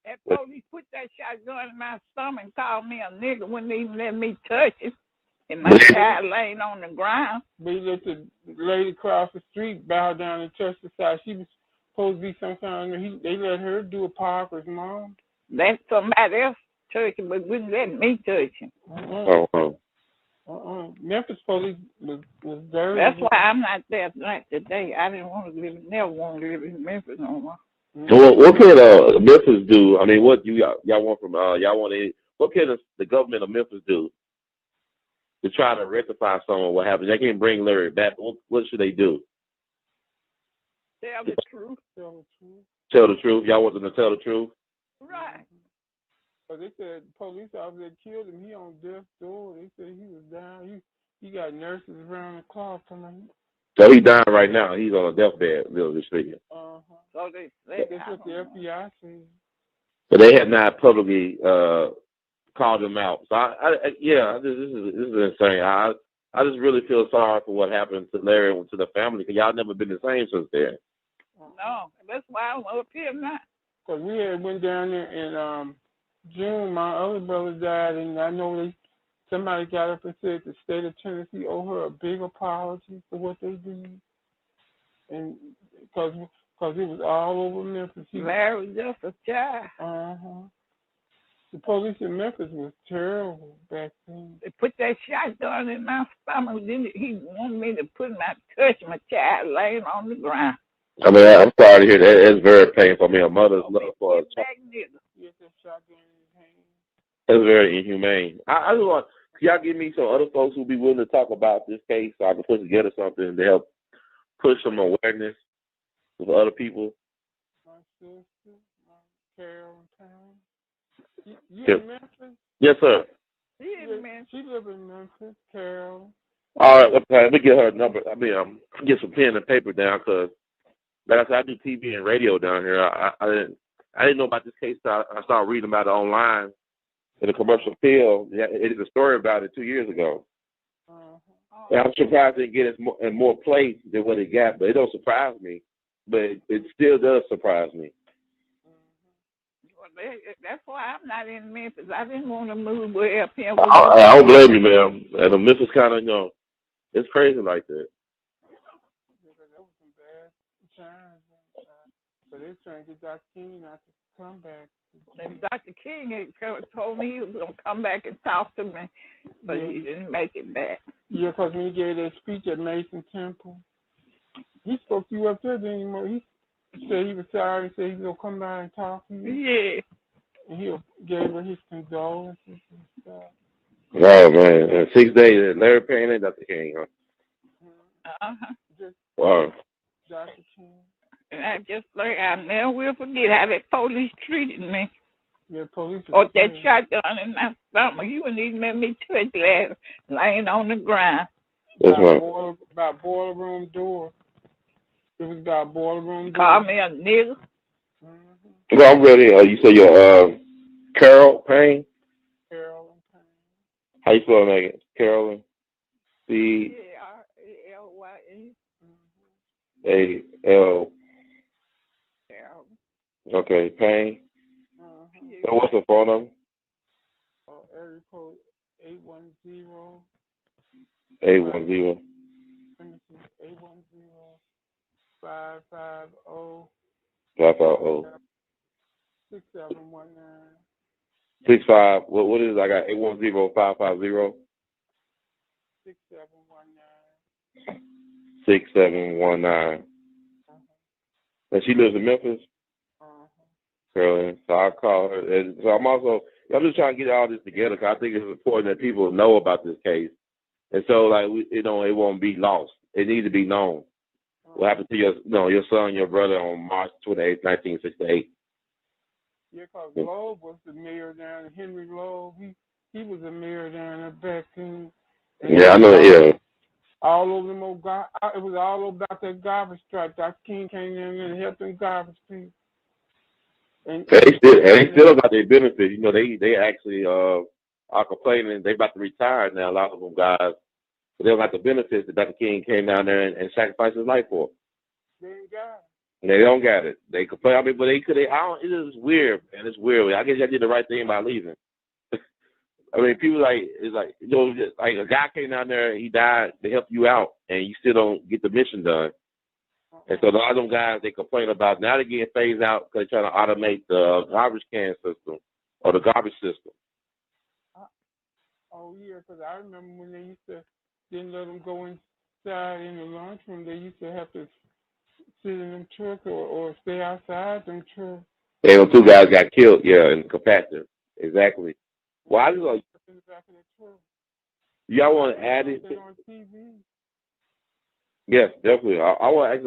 S9: That police put that shotgun in my stomach and called me a nigga, wouldn't even let me touch it. And my child laying on the ground.
S8: they let the lady across the street bow down and touch the side. She was supposed to be some kind of, they let her do a part for his mom.
S9: Let somebody else touch him, but wouldn't let me touch him.
S8: Memphis police was dirty.
S9: That's why I'm not there today. I didn't want to live, never want to live in Memphis no more.
S5: So what can Memphis do? I mean, what y'all want from what can the government of Memphis do to try to rectify some of what happened? They can't bring Larry back. What should they do?
S9: Tell the truth.
S5: Tell the truth. Y'all want them to tell the truth?
S9: Right.
S8: But they said police officer that killed him, he on death's door. They said he was down. He got nurses around the clock coming.
S5: So he's dying right now. He's on a deathbed, really speaking.
S9: So they
S8: That's what the FBI said.
S5: But they have not publicly called him out. So this is insane. I just really feel sorry for what happened to Larry and to the family, because y'all never been the same since then.
S9: No, that's why I'm up here now.
S8: Because we had went down there in June. My other brother died, and I know somebody got up and said the state of Tennessee owe her a big apology for what they did, and because it was all over Memphis.
S9: Larry was just a child.
S8: The police in Memphis was terrible back then.
S9: They put that shotgun in my stomach. Then he wanted me to touch my child laying on the ground.
S5: I mean, I'm sorry to hear that. It's very painful. I mean, a mother's love for a child. That's very inhumane. I just want, can y'all give me some other folks who be willing to talk about this case so I can put together something to help push some awareness with other people?
S8: My sister, Carol Payne. You
S5: Yeah.
S8: in Memphis?
S5: Yes, sir.
S8: She live in Memphis, Carol.
S5: All right, let me get her number. I mean, get some pen and paper down, because, like I said, I do TV and radio down here. I didn't know about this case. So I started reading about it online in the commercial field. It is a story about it 2 years ago. And I'm surprised it didn't get in more place than what it got, but it don't surprise me. But it still does surprise me.
S9: Well, that's why I'm not in Memphis. I didn't want to move way up here.
S5: I don't blame you, ma'am. And Memphis kind of, it's crazy like that.
S8: That was some bad times. But they're trying to get Dr. King not to come back.
S9: And Dr. King had told me he was going to come back and talk to me, but he didn't make it back.
S8: Yeah, because when he gave that speech at Mason Temple, he spoke to you up there, didn't he? He said he was sorry. He said he was going to come by and talk to you.
S9: Yeah.
S8: And he gave her his condolences and stuff.
S5: Oh, man. 6 days, Larry Payne and Dr. King, huh? Wow.
S8: Dr. King.
S9: And I just learned, I never will forget how that police treated me.
S8: Yeah, police.
S9: Or that shotgun in my stomach. You wouldn't even let me touch that laying on the ground.
S8: By boiler room door. It was by boiler room door.
S9: Call me a nigga.
S5: Well, I'm ready. You say you're Carol Payne?
S8: Carolyn Payne.
S5: How you spell that? Carolyn? C. A.L.L. Okay, Payne. So what's the phone number?
S8: Area code 810.
S5: 810.
S8: 550.
S5: 550.
S8: 6719.
S5: 65. What is it? I got 810 550.
S8: 6719.
S5: 6719. And she lives in Memphis? Carolyn. So I'll call her. And so I'm just trying to get all this together, because I think it's important that people know about this case. And so, like, it won't be lost. It needs to be known. What happened to your son and your brother on March 28, 1968?
S8: Yeah, because Globe was the mayor down there. Henry Globe, he was the mayor down there back then.
S5: Yeah, I know. Yeah.
S8: All over them it was all about that garbage truck. Dr. King came in and helped them garbage people. And
S5: they still got their benefits. They actually are complaining. They about to retire now. A lot of them guys But they don't got the benefits that Dr. King came down there and sacrificed his life for.
S8: They ain't got it.
S5: They don't got it. They complain. I mean, but they could. I don't. It is weird, man. It's weird. I guess I did the right thing by leaving. I mean, people it's like just like a guy came down there, he died. They help you out, and you still don't get the mission done. And so a lot of them guys they complain about now they're getting phased out because they're trying to automate the garbage can system or the garbage system.
S8: Oh yeah, because I remember when they used to didn't let them go inside in the lunchroom. They used to have to sit in them trucks or stay outside them trucks.
S5: Yeah, those 2 guys got killed. Yeah, in the compactor. Exactly. Well, I just like
S8: in the back of the truck.
S5: y'all want to add anything?
S8: On TV.
S5: Yes, definitely. I want to ask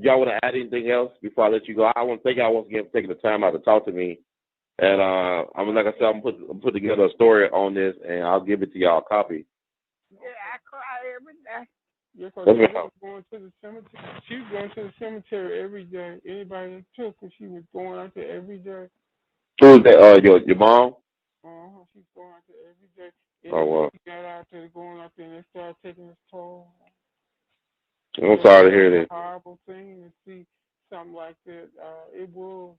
S5: y'all want to add anything else before I let you go. I want to thank y'all once again for taking the time out to talk to me. And I mean, like I said, I'm put together a story on this, and I'll give it to y'all a copy.
S9: Yeah, I cry every day.
S8: Yeah, because she was going to the cemetery. She was going to the cemetery every day. Anybody that took her, she was going out there every day.
S5: Who was that? Your mom?
S8: She's going out there every day.
S5: Oh, wow.
S8: She got out there going out there, and they started taking its toll.
S5: I'm sorry to hear that.
S8: It's a horrible thing to see something like that. It was,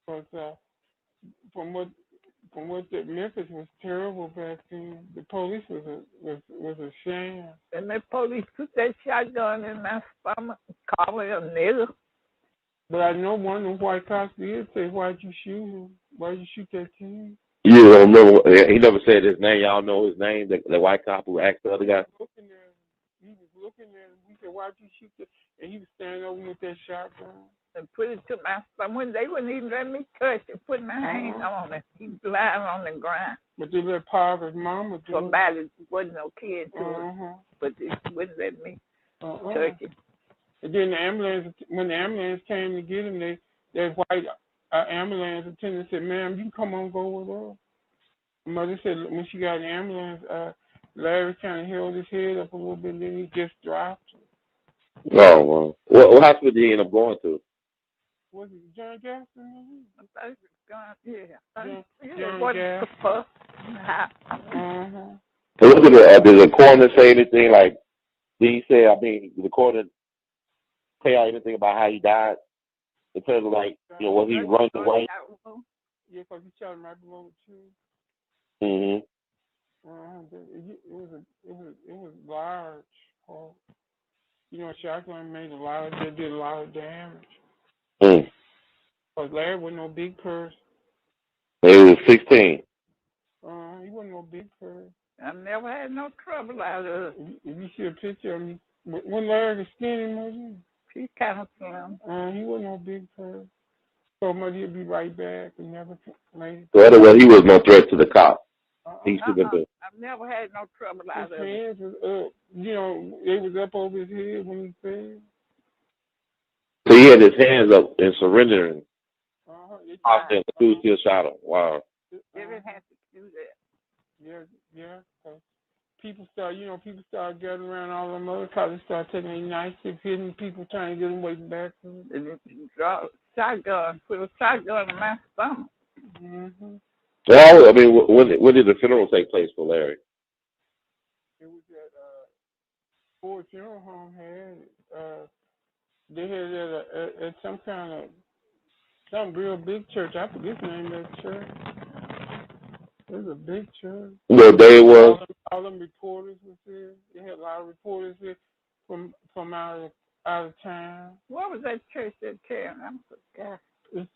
S8: because from what Memphis was terrible back then. The police was a sham.
S9: And the police put that shotgun in my stomach, call me a nigger.
S8: But I know one of the white cops did say, "Why'd you shoot him? Why'd you shoot that kid?"
S5: You don't remember? He never said his name. Y'all know his name. The white cop who asked the other guy.
S8: He was looking at him. He said, "Why'd you shoot that?" And he was standing over with that shotgun.
S9: And put it to my stomach. They wouldn't even let me touch it. Put my hand on it. He was lying on the ground.
S8: But they let Parker's mama do
S9: somebody wasn't no kid to it, but they wouldn't let me touch it.
S8: And then when the ambulance came to get him, that white ambulance attendant said, "Ma'am, you can come on, go with us." Mother said when she got an ambulance, Larry kind of held his head up a little bit, and then he just dropped.
S5: Oh, wow. What hospital did he end up going to?
S8: Was it John Jackson?
S9: I think it's gone,
S8: John Jackson.
S5: Did the coroner say anything? Like, did he say, did the coroner tell y'all anything about how he died? In terms of, like, was he running away?
S8: Yeah, because he shot him right below the chin.
S5: Mm-hmm.
S8: It was large. Shotgun did a lot of damage. Because Larry wasn't no big person.
S5: He was 16.
S8: He wasn't no big person.
S9: I never had no trouble out of it.
S8: If you see a picture of me, when Larry was skinny, wasn't
S9: he? He kind of slim.
S8: He wasn't no big person. So much he'd be right back and never made it.
S5: So otherwise, he was no threat to the cops.
S9: I've never had no trouble out of it.
S8: His hands was up. It was up over his head when he fell.
S5: So he had his hands up and surrendering. After the dude still shot him. Wow.
S9: They didn't have to do that.
S8: Yeah. People start gathering around all them other cops. They start taking their knives, hitting people, trying to get them waiting back.
S9: And shotgun, put a shotgun in my stomach.
S8: Mm-hmm.
S5: Well, when did the funeral take place for Larry?
S8: It was at Ford Funeral Home. They had it at some real big church. I forget the name of that church. It was a big church.
S5: What day it was?
S8: All them reporters was there. They had a lot of reporters there from out of town.
S9: What was that church that came? I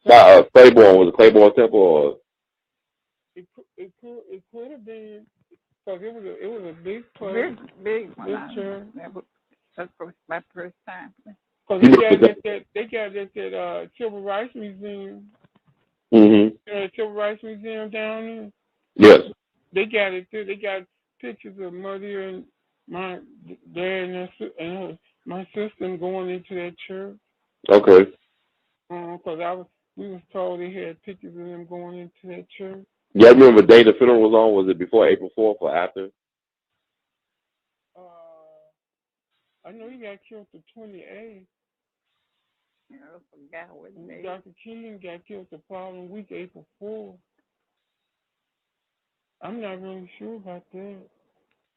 S9: forgot.
S5: Claiborne. Was it Claiborne Temple or?
S8: It could have been, because it was a big place.
S9: Big
S8: church.
S9: That was my first time.
S8: Because they got that Civil Rights Museum.
S5: Mm-hmm.
S8: The Civil Rights Museum down there.
S5: Yes.
S8: They got it too. They got pictures of Mother and my dad and my sister going into that church.
S5: Okay.
S8: Because we was told they had pictures of them going into that church.
S5: Yeah, I remember the day the funeral was on. Was it before April 4th or after?
S8: I know he got killed the 28th.
S9: I forgot what day.
S8: Dr. King got killed the following week, April 4th. I'm not really sure about that.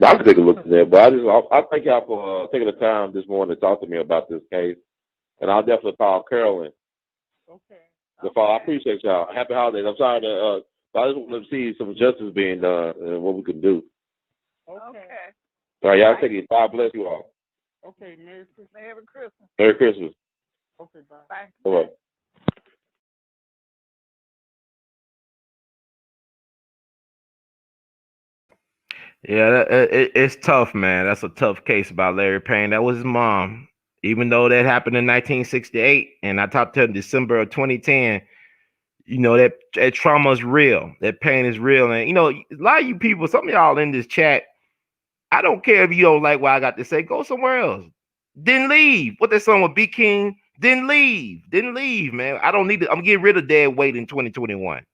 S5: I can take a look at that, but I thank y'all for taking the time this morning to talk to me about this case, and I'll definitely call Carolyn.
S8: Okay.
S5: I appreciate y'all. Happy holidays. I'm sorry to. I just want to see some justice being done and what we can do.
S8: Okay.
S5: All right, y'all take it. God bless you all.
S8: Okay. Merry Christmas. Merry Christmas.
S5: Merry Christmas.
S8: Okay. Bye.
S5: Bye.
S1: Yeah, it's tough, man. That's a tough case about Larry Payne. That was his mom. Even though that happened in 1968, and I talked to her in December of 2010, you know, that trauma is real. That pain is real. And, you know, a lot of you people, some of y'all in this chat, I don't care if you don't like what I got to say. Go somewhere else. Didn't leave. What that song with B. King? Didn't leave, man. I don't need to. I'm getting rid of dead weight in 2021.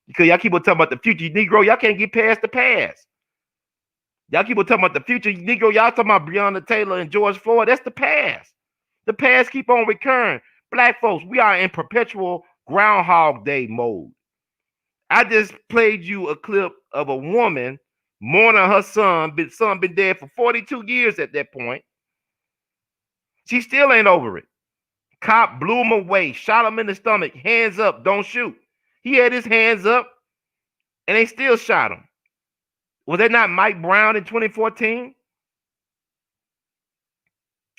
S1: Because y'all keep on talking about the future. Negro, y'all can't get past the past. Y'all keep on talking about the future. Negro, y'all talking about Breonna Taylor and George Floyd. That's the past. The past keep on recurring. Black folks, we are in perpetual Groundhog Day mode. I just played you a clip of a woman mourning her son. Son been dead for 42 years at that point. She still ain't over it. Cop blew him away, shot him in the stomach. Hands up, don't shoot. He had his hands up, and they still shot him. Was that not Mike Brown in 2014?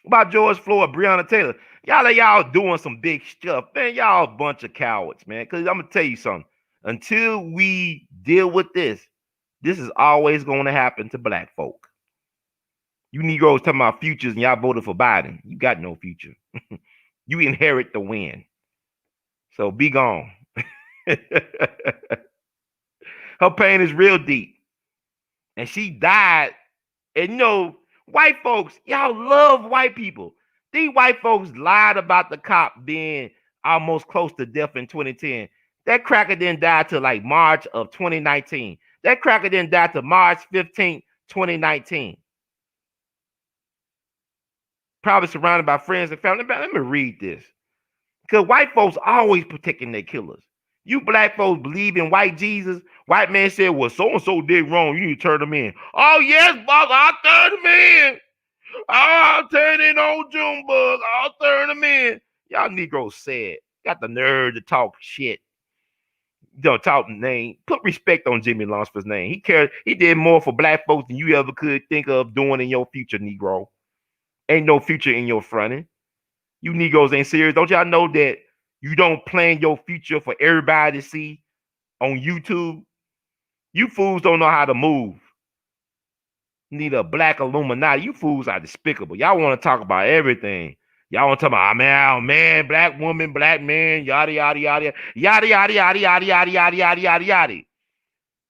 S1: About George Floyd, Breonna Taylor. Y'all doing some big stuff. Man, y'all a bunch of cowards, man. Because I'm going to tell you something. Until we deal with this is always going to happen to black folk. You Negroes talking about futures and y'all voted for Biden. You got no future. You inherit the win. So be gone. Her pain is real deep. And she died. And you know, white folks, y'all love white people. These white folks lied about the cop being almost close to death in 2010. That cracker didn't die till like March of 2019. That cracker didn't die till March 15th, 2019. Probably surrounded by friends and family. Let me read this. Because white folks always protecting their killers. You black folks believe in white Jesus. White man said, well, so-and-so did wrong. You need to turn them in. Oh, yes, boss, I'll turn them in. I'll turn in on Junebug. I'll turn them in. Y'all Negroes said. Got the nerve to talk shit. Don't talk name. Put respect on Jimmy Lunsford's name. He did more for black folks than you ever could think of doing in your future, Negro. Ain't no future in your fronting. You Negroes ain't serious. Don't y'all know that you don't plan your future for everybody to see on YouTube? You fools don't know how to move. You need a black Illuminati. You fools are despicable. Y'all want to talk about everything. Y'all want to talk about, man, black woman, black man, yada, yada, yada, yada, yada, yada, yada, yada, yada, yada, yada, yada.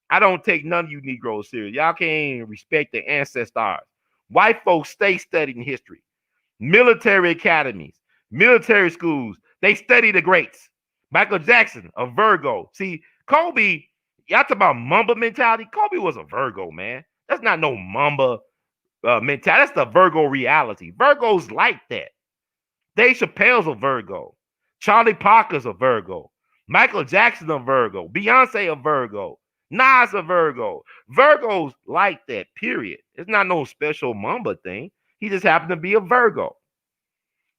S1: I don't take none of you Negroes serious. Y'all can't even respect the ancestors. White folks stay studying history. Military academies, military schools, they study the greats. Michael Jackson, a Virgo. See, Kobe, y'all talk about Mamba mentality. Kobe was a Virgo, man. That's not no Mamba mentality. That's the Virgo reality. Virgos like that. Dave Chappelle's a Virgo. Charlie Parker's a Virgo. Michael Jackson a Virgo. Beyonce a Virgo. Nas a Virgo. Virgos like that, period. It's not no special Mamba thing. He just happened to be a Virgo.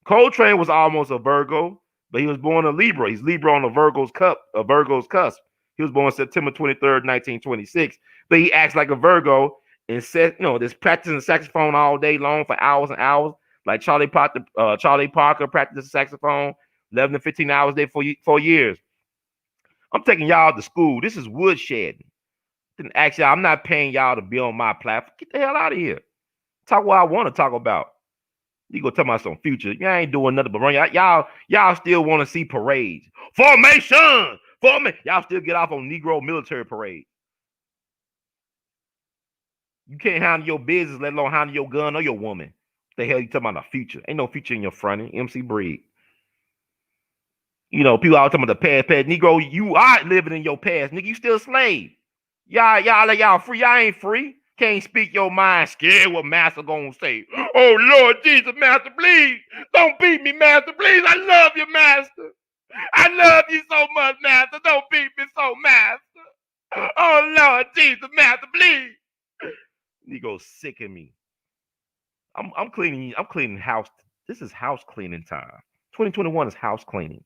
S1: Coltrane was almost a Virgo, but he was born a Libra. He's Libra on a Virgo's cusp. He was born September 23rd, 1926. But he acts like a Virgo and said, just practicing saxophone all day long for hours and hours. Like Charlie Parker practiced saxophone 11 to 15 hours a day for 4 years. I'm taking y'all to school. This is woodshedding. Actually, I'm not paying y'all to be on my platform. Get the hell out of here. Talk what I want to talk about. You go talk about some future. Y'all ain't doing nothing but run. Y'all still want to see parades. Formation! Y'all still get off on Negro military parades. You can't handle your business, let alone handle your gun or your woman. What the hell you talking about the future? Ain't no future in your fronting. MC Breed. People all talking about the past. Negro, you are living in your past. Nigga, you still a slave. Y'all free. Y'all ain't free. Can't speak your mind. Scared what master gonna say. Oh, Lord Jesus, master, please. Don't beat me, master, please. I love you, master. I love you so much, master. Don't beat me so, master. Oh, Lord Jesus, master, please. Negro sicken me. I'm cleaning house. This is house cleaning time. 2021 is house cleaning.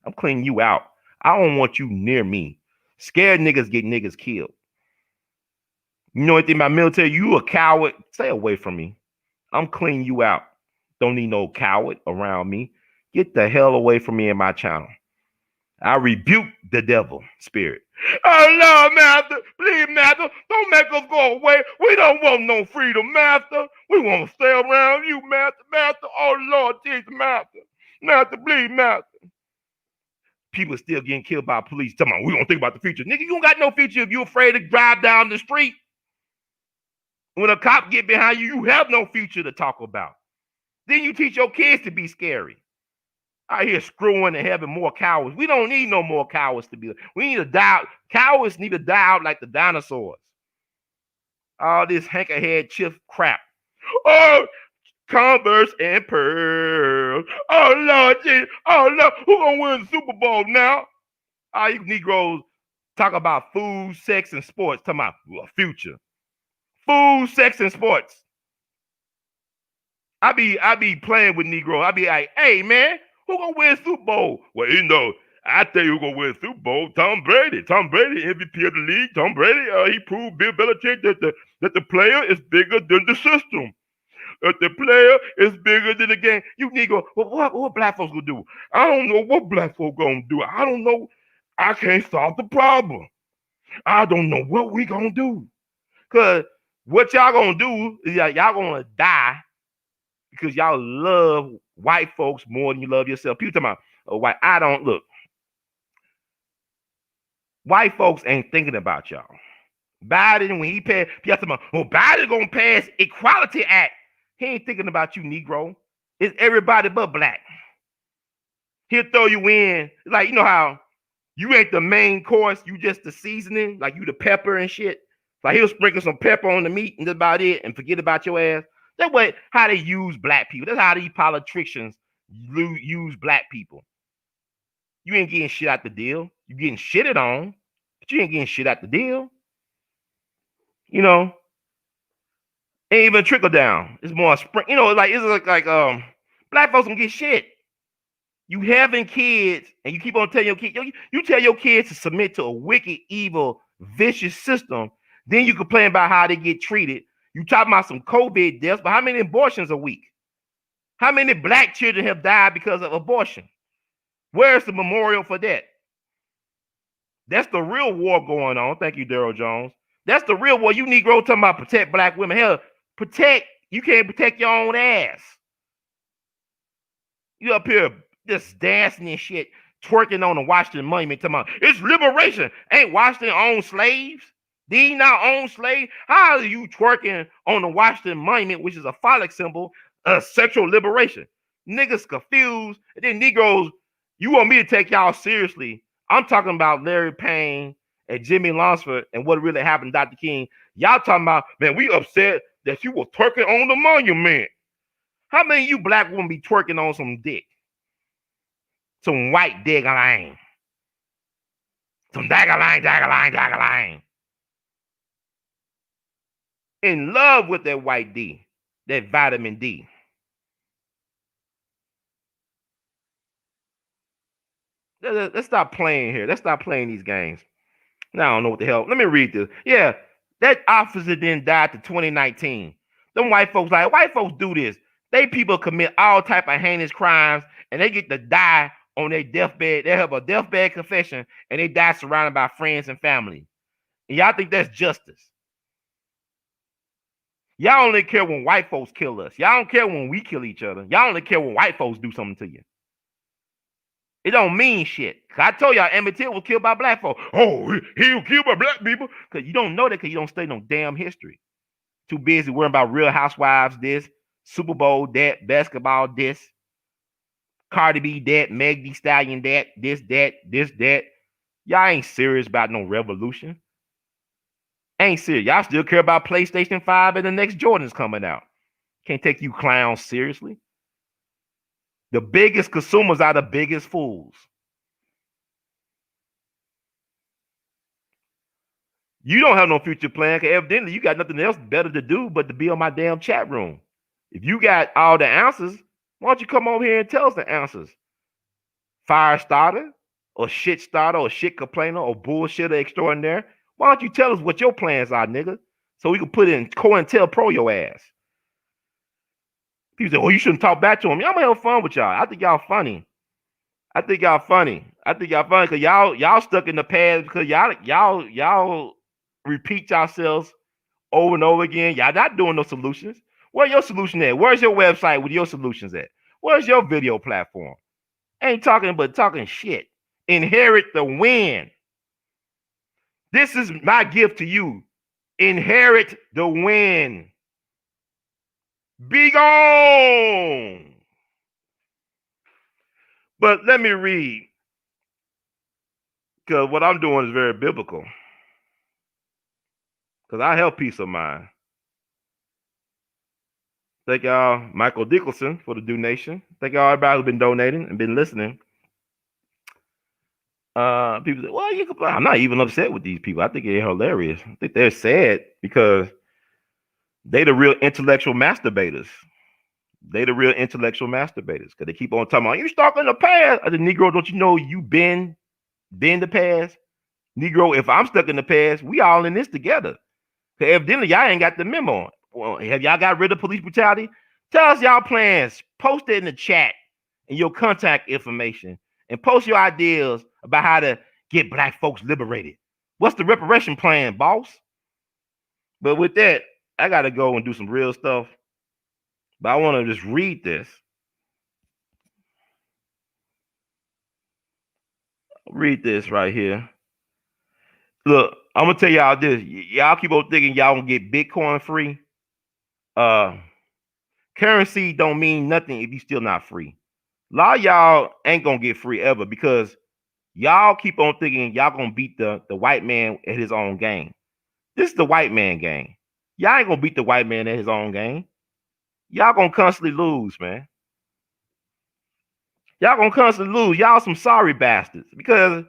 S1: I'm cleaning you out. I don't want you near me. Scared niggas get niggas killed. You know anything about military? You a coward. Stay away from me. I'm cleaning you out. Don't need no coward around me. Get the hell away from me and my channel. I rebuke the devil spirit. Oh no, Master, please, Master, don't make us go away. We don't want no freedom, Master. We want to stay around you, Master, Master. Oh Lord, Jesus, Master, Master, please, Master. People still getting killed by police. Talking about we don't think about the future, nigga. You don't got no future if you afraid to drive down the street. When a cop get behind you, you have no future to talk about. Then you teach your kids to be scary. Out here screwing and having more cowards. We don't need no more cowards to be. We need to die out. Cowards need to die out like the dinosaurs. All this hanker-head chiff crap. Oh, Converse and Pearl. Oh, Lord Jesus. Oh, Lord. Who gonna win the Super Bowl now? All you Negroes talk about food, sex, and sports. Talking about future. Food, sex, and sports. I be playing with Negro. I be like, hey, man, who gonna win Super Bowl? Well, you know, I tell you who gonna win Super Bowl. Tom Brady. Tom Brady, MVP of the league. Tom Brady, he proved Bill Belichick that the player is bigger than the system. That the player is bigger than the game. You Negro, what black folks gonna do? I don't know what black folks gonna do. I don't know. I can't solve the problem. I don't know what we gonna do. Cause what y'all gonna do is y'all gonna die because y'all love white folks more than you love yourself. People talking about white. I don't look. White folks ain't thinking about y'all. Biden, when he passed, people talking about, Biden gonna pass Equality Act. He ain't thinking about you, Negro. It's everybody but black. He'll throw you in. Like, you know how you ain't the main course, you just the seasoning, like you the pepper and shit. Like he'll sprinkle some pepper on the meat and that's about it and forget about your ass. That's what how they use black people. That's how these politicians use black people. You ain't getting shit out the deal. You getting shitted on, but you ain't getting shit out the deal. You know, ain't even trickle down. It's more spring. You know, like it's like black folks don't get shit. You having kids and you keep on telling your kids, you tell your kids to submit to a wicked, evil, vicious system. Then you complain about how they get treated. You talking about some COVID deaths, but how many abortions a week? How many black children have died because of abortion? Where's the memorial for that? That's the real war going on. Thank you, Daryl Jones. That's the real war. You Negro talking about protect black women. Hell, you can't protect your own ass. You up here just dancing and shit, twerking on the Washington Monument, talking about it's liberation. Ain't Washington own slaves? These not own slaves? How are you twerking on the Washington Monument, which is a phallic symbol of sexual liberation? Niggas confused. And then Negroes, you want me to take y'all seriously. I'm talking about Larry Payne and Jimmy Lunsford and what really happened to Dr. King. Y'all talking about, man, we upset that you were twerking on the monument. How many of you black women be twerking on some dick? Some white diggalang. Some daggalang. In love with that white D, that vitamin D. Let's stop playing here. Let's stop playing these games. Now I don't know what the hell. Let me read this. Yeah, that officer didn't die to 2019. Them white folks do this. They people commit all type of heinous crimes and they get to die on their deathbed. They have a deathbed confession and they die surrounded by friends and family. And y'all think that's justice. Y'all only care when white folks kill us. Y'all don't care when we kill each other. Y'all only care when white folks do something to you. It don't mean shit. I told y'all Emmett Till was killed by black folks. Oh, he was killed by black people. Because you don't know that because you don't study no damn history. Too busy worrying about Real Housewives this, Super Bowl that, basketball this, Cardi B that, Meg Thee Stallion that, this, that. Y'all ain't serious about no revolution. Ain't serious. Y'all still care about PlayStation 5 and the next Jordan's coming out. Can't take you clowns seriously. The biggest consumers are the biggest fools. You don't have no future plan, because evidently you got nothing else better to do but to be on my damn chat room. If you got all the answers, why don't you come over here and tell us the answers? Fire starter, or shit starter, or shit complainer, or bullshitter extraordinaire. Why don't you tell us what your plans are, nigga? So we can put in COINTELPRO your ass. People say, "Oh, you shouldn't talk back to him." Y'all have fun with y'all. I think y'all funny. I think y'all funny because y'all stuck in the past because y'all repeat yourselves over and over again. Y'all not doing no solutions. Where's your solution at? Where's your website with your solutions at? Where's your video platform? Ain't talking but talking shit. Inherit the win. This is my gift to you. Inherit the win. Be gone. But let me read, because what I'm doing is very biblical. Because I help peace of mind. Thank y'all, Michael Dickelson, for the donation. Thank y'all, everybody who's been donating and been listening. People say, well, I'm not even upset with these people. I think they're hilarious. I think they're sad because they the real intellectual masturbators. Because they keep on talking about, you stuck in the past. As a Negro, don't you know you been the past? Negro, if I'm stuck in the past, we all in this together. Because evidently, y'all ain't got the memo. Well, have y'all got rid of police brutality? Tell us y'all plans. Post it in the chat and your contact information. And post your ideas about how to get black folks liberated. What's the reparation plan, boss? But with that, I got to go and do some real stuff. But I want to just read this. Read this right here. Look, I'm going to tell y'all this. Y'all keep on thinking y'all going to get Bitcoin free. Currency don't mean nothing if you still not free. A lot of y'all ain't going to get free ever because y'all keep on thinking y'all going to beat the white man at his own game. This is the white man game. Y'all ain't going to beat the white man at his own game. Y'all going to constantly lose, man. Y'all going to constantly lose. Y'all some sorry bastards because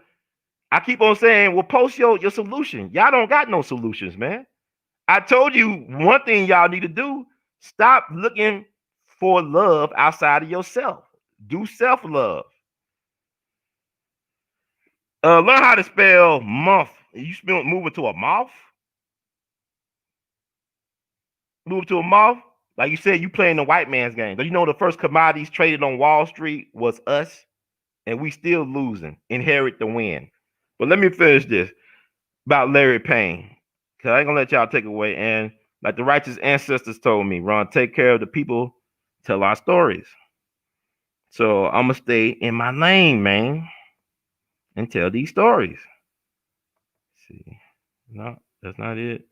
S1: I keep on saying, well, post your solution. Y'all don't got no solutions, man. I told you one thing y'all need to do. Stop looking for love outside of yourself. Do self-love. Learn how to spell month. You spell moving to a mouth? Move to a mouth? Like you said, you playing the white man's game. But you know the first commodities traded on Wall Street was us, and we still losing. Inherit the win. But let me finish this about Larry Payne, because I ain't gonna let y'all take away. And like the righteous ancestors told me, Ron, take care of the people, tell our stories. So I'm gonna stay in my lane, man, and tell these stories. Let's see, no, that's not it.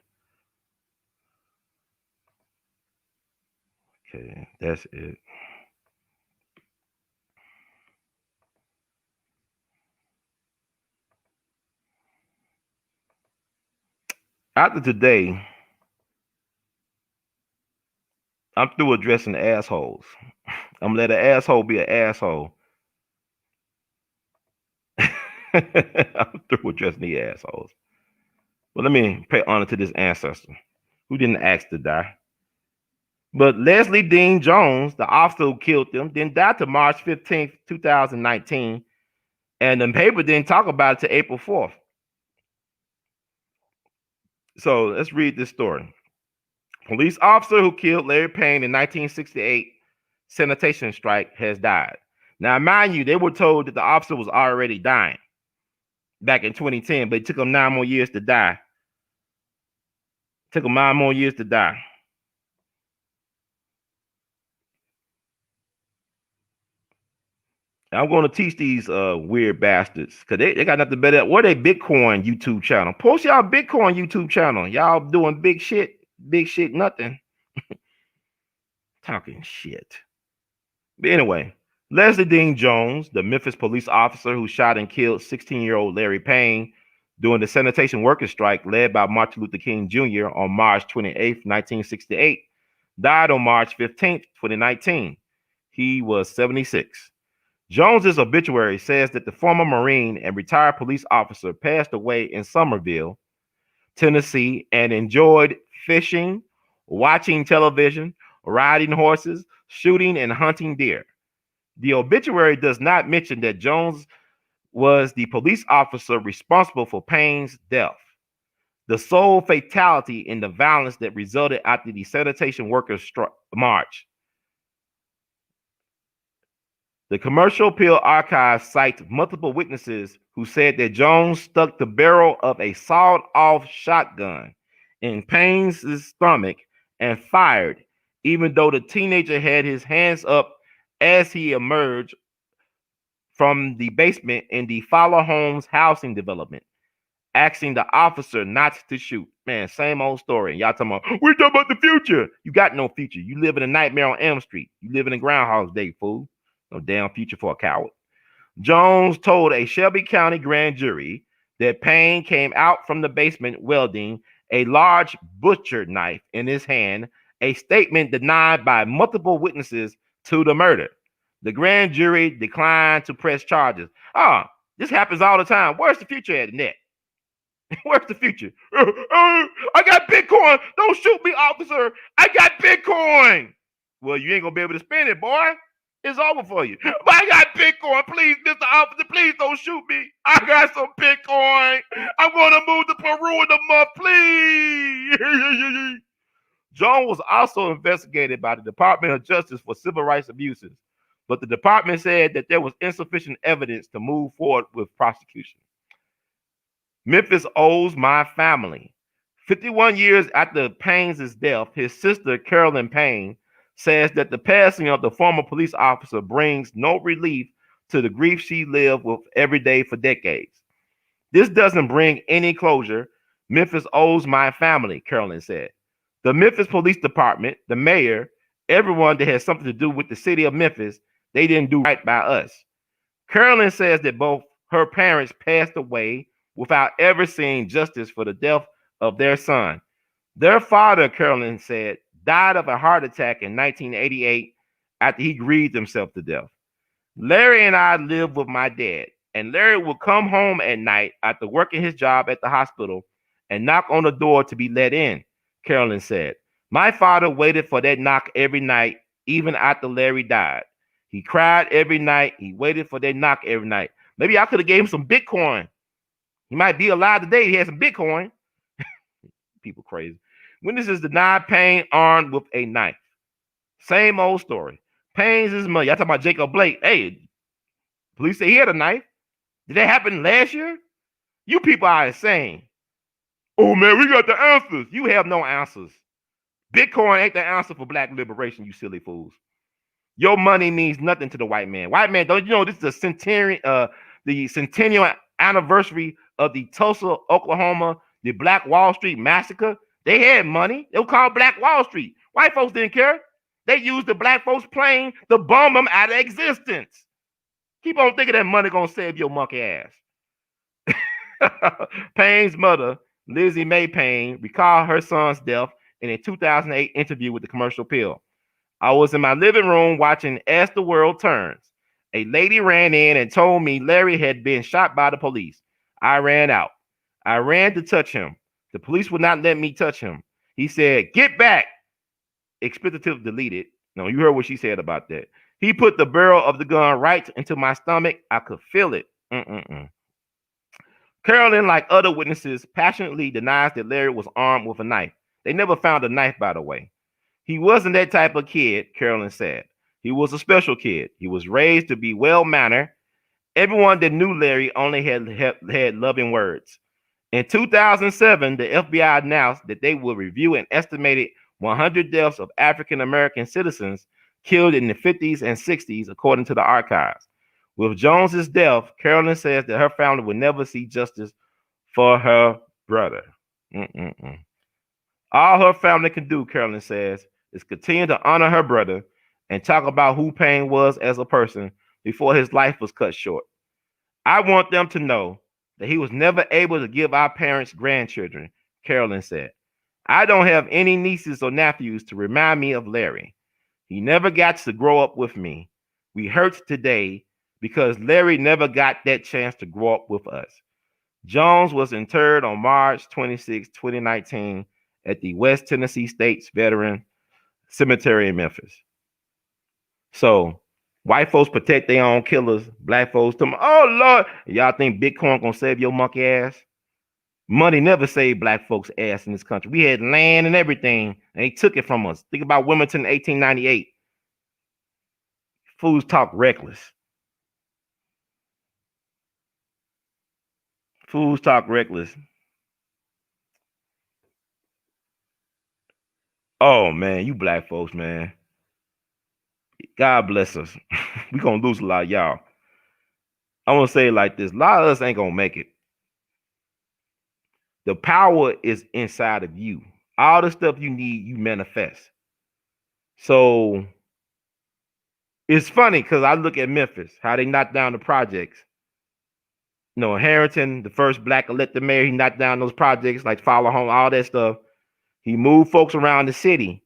S1: Okay, that's it. After today, I'm through addressing assholes. I'm gonna let an asshole be an asshole. I'm through addressing the assholes. But let me pay honor to this ancestor who didn't ask to die. But Leslie Dean Jones, the officer who killed them, didn't die till March 15th, 2019. And the paper didn't talk about it till April 4th. So let's read this story. Police officer who killed Larry Payne in 1968 sanitation strike has died. Now, mind you, they were told that the officer was already dying back in 2010, but it took him 9 more years to die. Took him 9 more years to die. I'm going to teach these weird bastards because they got nothing better. What a Bitcoin YouTube channel. Post y'all Bitcoin YouTube channel. Y'all doing big shit, nothing. Talking shit. But anyway, Leslie Dean Jones, the Memphis police officer who shot and killed 16-year-old Larry Payne during the sanitation workers strike led by Martin Luther King Jr. on March 28, 1968, died on March 15, 2019. He was 76. Jones's obituary says that the former Marine and retired police officer passed away in Somerville, Tennessee, and enjoyed fishing, watching television, riding horses, shooting, and hunting deer. The obituary does not mention that Jones was the police officer responsible for Payne's death, the sole fatality in the violence that resulted after the sanitation workers' march. The Commercial Appeal Archive cites multiple witnesses who said that Jones stuck the barrel of a sawed-off shotgun in Payne's stomach and fired, even though the teenager had his hands up as he emerged from the basement in the Fowler Homes housing development, asking the officer not to shoot. Man, same old story. Y'all talking about, we're talking about the future. You got no future. You live in a nightmare on Elm Street. You live in a Groundhog's Day, fool. No damn future for a coward. Jones told a Shelby County grand jury that Payne came out from the basement welding a large butcher knife in his hand, a statement denied by multiple witnesses to the murder. The grand jury declined to press charges. This happens all the time. Where's the future at in that? Where's the future? I got Bitcoin. Don't shoot me, officer. I got Bitcoin. Well, you ain't gonna be able to spend it, boy. It's over for you. But I got Bitcoin. Please, Mr. Officer, please don't shoot me. I got some Bitcoin. I'm gonna move to Peru in a month, please. Jones was also investigated by the Department of Justice for civil rights abuses, but the department said that there was insufficient evidence to move forward with prosecution. Memphis owes my family. 51 years after Payne's death, his sister, Carolyn Payne, says that the passing of the former police officer brings no relief to the grief she lived with every day for decades. This doesn't bring any closure. Memphis owes my family, Carolyn said. The Memphis Police Department, the mayor, everyone that has something to do with the city of Memphis, they didn't do right by us. Carolyn says that both her parents passed away without ever seeing justice for the death of their son. Their father, Carolyn said, died of a heart attack in 1988 after he grieved himself to death. Larry and I lived with my dad, and Larry would come home at night after working his job at the hospital and knock on the door to be let in, Carolyn said. My father waited for that knock every night, even after Larry died. He cried every night. He waited for that knock every night. Maybe I could have gave him some Bitcoin. He might be alive today. He has some Bitcoin. People crazy. Witnesses denied Payne armed with a knife. Same old story. Payne's his mother. Y'all talking about Jacob Blake. Hey, police say he had a knife. Did that happen last year? You people are insane. Oh, man, we got the answers. You have no answers. Bitcoin ain't the answer for black liberation, you silly fools. Your money means nothing to the white man. White man, don't you know this is the centennial anniversary of the Tulsa, Oklahoma, the Black Wall Street massacre? They had money. They were called Black Wall Street. White folks didn't care. They used the black folks' plane to bomb them out of existence. Keep on thinking that money gonna save your monkey ass. Payne's mother, Lizzie Mae Payne, recalled her son's death in a 2008 interview with the Commercial Appeal. I was in my living room watching As the World Turns. A lady ran in and told me Larry had been shot by the police. I ran out. I ran to touch him. The police would not let me touch him. He said, "Get back." Expletive deleted. No, you heard what she said about that. He put the barrel of the gun right into my stomach. I could feel it. Carolyn, like other witnesses, passionately denies that Larry was armed with a knife. They never found a knife, by the way. He wasn't that type of kid, Carolyn said. He was a special kid. He was raised to be well-mannered. Everyone that knew Larry only had loving words. In 2007, the FBI announced that they would review an estimated 100 deaths of African-American citizens killed in the 50s and 60s, according to the archives. With Jones's death, Carolyn says that her family would never see justice for her brother. All her family can do, Carolyn says, is continue to honor her brother and talk about who Payne was as a person before his life was cut short. I want them to know that he was never able to give our parents grandchildren, Carolyn said. I don't have any nieces or nephews to remind me of Larry. He never got to grow up with me. We hurt today because Larry never got that chance to grow up with us. Jones was interred on March 26, 2019 at the West Tennessee State's Veteran Cemetery in Memphis. So white folks protect their own killers. Black folks tell them, oh Lord, y'all think Bitcoin gonna save your monkey ass? Money never saved black folks' ass in this country. We had land and everything, and they took it from us. Think about Wilmington in 1898. Fools talk reckless. Fools talk reckless. Oh man, you black folks, man. God bless us. We gonna lose a lot of y'all. I want to say it like this: a lot of us ain't gonna make it. The power is inside of you. All the stuff you need, you manifest. So it's funny because I look at Memphis, how they knocked down the projects. You know, Harrington, the first black elected mayor, he knocked down those projects like Follow Home, all that stuff. He moved folks around the city.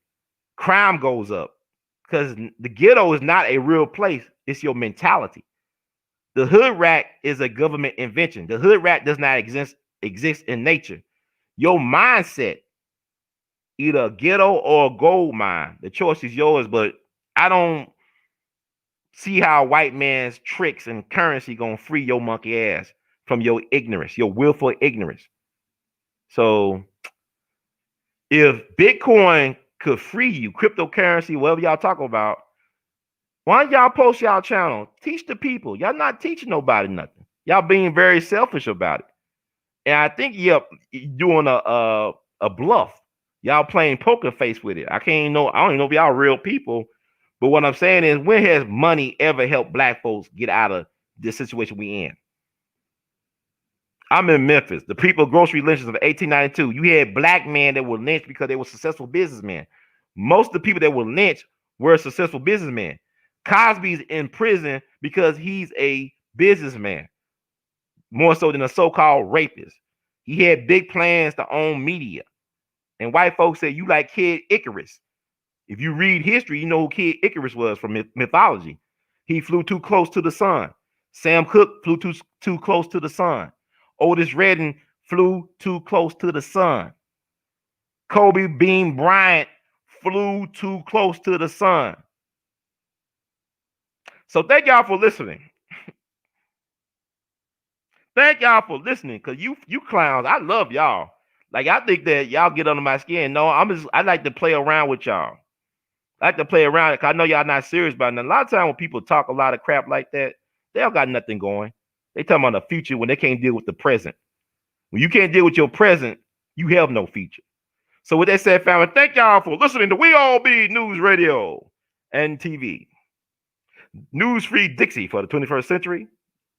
S1: Crime goes up because the ghetto is not a real place. It's your mentality. The hood rat is a government invention. The hood rat does not exist in nature. Your mindset, either a ghetto or a gold mine. The choice is yours, but I don't see how white man's tricks and currency gonna free your monkey ass from your ignorance, your willful ignorance. So if Bitcoin could free you, cryptocurrency, whatever y'all talking about, why don't y'all post y'all channel? Teach the people. Y'all not teaching nobody nothing. Y'all being very selfish about it. And I think you're doing a bluff. Y'all playing poker face with it. I don't even know if y'all real people. But what I'm saying is, when has money ever helped black folks get out of this situation we in? I'm in Memphis. The people grocery lynchings of 1892. You had black men that were lynched because they were successful businessmen. Most of the people that were lynched were successful businessmen. Cosby's in prison because he's a businessman, more so than a so-called rapist. He had big plans to own media. And white folks say, you like Kid Icarus. If you read history, you know who Kid Icarus was from mythology. He flew too close to the sun. Sam Cooke flew too close to the sun. Otis Redding flew too close to the sun. Kobe Bean Bryant flew too close to the sun. So thank y'all for listening. Thank y'all for listening, because you clowns, I love y'all. Like, I think that y'all get under my skin. No, I like to play around with y'all. I like to play around because I know y'all not serious about it. And a lot of times when people talk a lot of crap like that, they don't got nothing going. They talking about the future when they can't deal with the present. When you can't deal with your present, you have no future. So with that said, family, thank y'all for listening to We All Be News Radio and TV. News Free Dixie for the 21st century.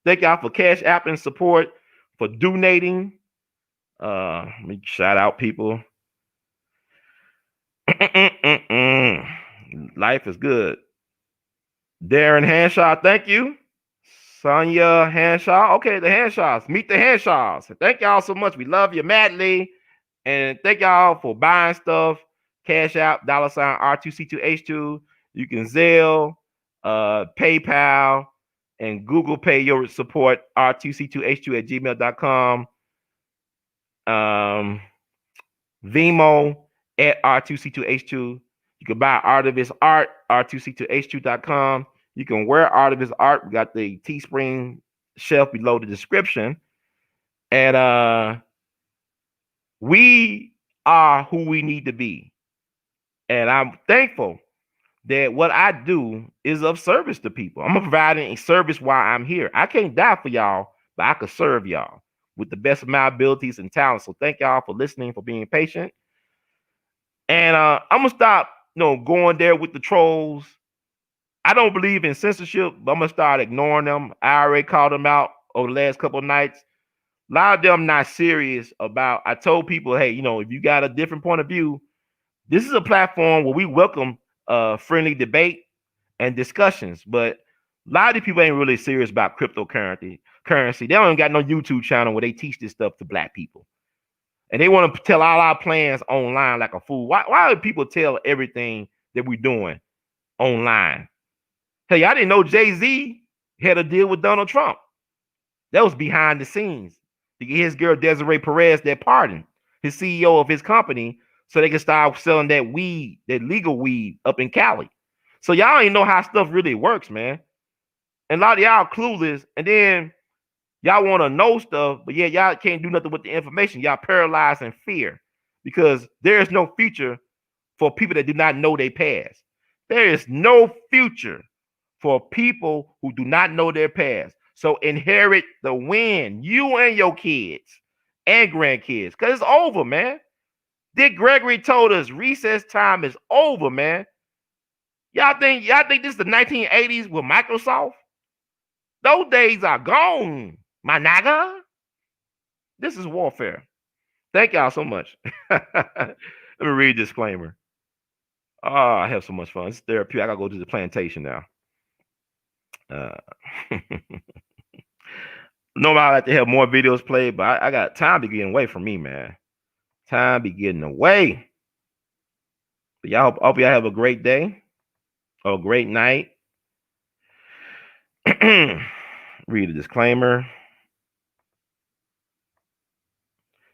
S1: Thank y'all for Cash App and support, for donating. Let me shout out people. Life is good. Darren Hanshaw, thank you. Sonia Hanshaw. Okay, the Hanshaws. Meet the Hanshaws. Thank y'all so much. We love you madly. And thank y'all for buying stuff. Cash App, $ R2C2H2. You can Zelle, PayPal, and Google Pay your support, R2C2H2 at gmail.com. Vimo at R2C2H2. You can buy Art of His Art, R2C2H2.com. You can wear Art of His Art. We got the Teespring shelf below the description. And we are who we need to be. And I'm thankful that what I do is of service to people. I'm providing a service while I'm here. I can't die for y'all, but I can serve y'all with the best of my abilities and talents. So thank y'all for listening, for being patient. And I'm gonna stop, going there with the trolls. I don't believe in censorship, but I'm gonna start ignoring them. I already called them out over the last couple of nights. A lot of them not serious about. I told people, hey, if you got a different point of view, this is a platform where we welcome friendly debate and discussions. But a lot of these people ain't really serious about cryptocurrency. They don't even got no YouTube channel where they teach this stuff to black people. And they want to tell all our plans online like a fool. Why do people tell everything that we're doing online? Hey, I didn't know Jay-Z had a deal with Donald Trump. That was behind the scenes. to get his girl Desiree Perez that pardon, his CEO of his company, so they can start selling that weed, that legal weed up in Cali. So y'all ain't know how stuff really works, man. And a lot of y'all clueless, and then y'all want to know stuff, but yeah, y'all can't do nothing with the information. Y'all paralyzed in fear because there is no future for people that do not know their past. There is no future for people who do not know their past. So inherit the win, you and your kids and grandkids, because it's over, man. Dick Gregory told us recess time is over, man. Y'all think this is the 1980s with Microsoft? Those days are gone, my nigga. This is warfare. Thank y'all so much. Let me read a disclaimer. Oh, I have so much fun. It's therapy. I gotta go to the plantation now. Normally I like to have more videos played, but I got time to get away from me, man. Time be getting away. But y'all hope y'all have a great day or a great night. Read a disclaimer.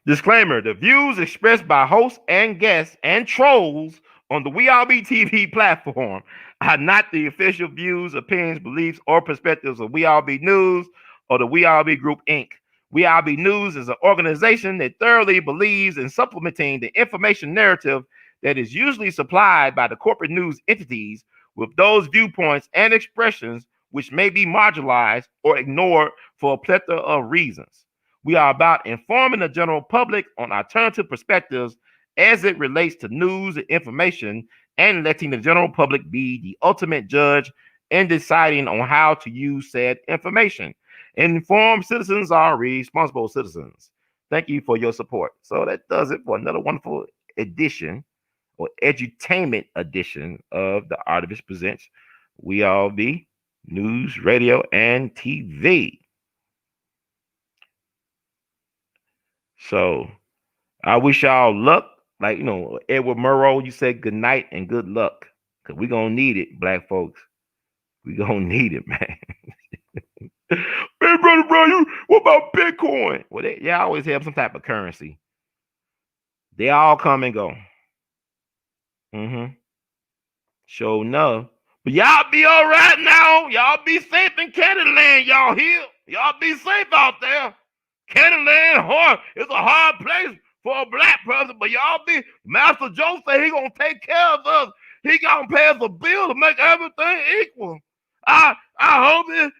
S1: Disclaimer: the views expressed by hosts and guests and trolls on the We All Be TV platform are not the official views, opinions, beliefs, or perspectives of We All Be News or the We All Be Group, Inc. We All Be News is an organization that thoroughly believes in supplementing the information narrative that is usually supplied by the corporate news entities with those viewpoints and expressions which may be marginalized or ignored for a plethora of reasons. We are about informing the general public on alternative perspectives as it relates to news and information, and letting the general public be the ultimate judge in deciding on how to use said information. Informed citizens are responsible citizens. Thank you for your support. So that does it for another wonderful edition or edutainment edition of the Artivist Presents We All Be News, Radio, and TV. So I wish y'all luck. Like, Edward Murrow, you said good night and good luck. Because we're going to need it, black folks. We're going to need it, man. Hey, brother, what about Bitcoin? Well, they always have some type of currency. They all come and go. Sure enough. But y'all be all right now. Y'all be safe in Canada land, y'all here. Y'all be safe out there. Canada land, it's a hard place for a black person, but y'all be, Master Joe say he gonna take care of us. He gonna pay us a bill to make everything equal. I hope it.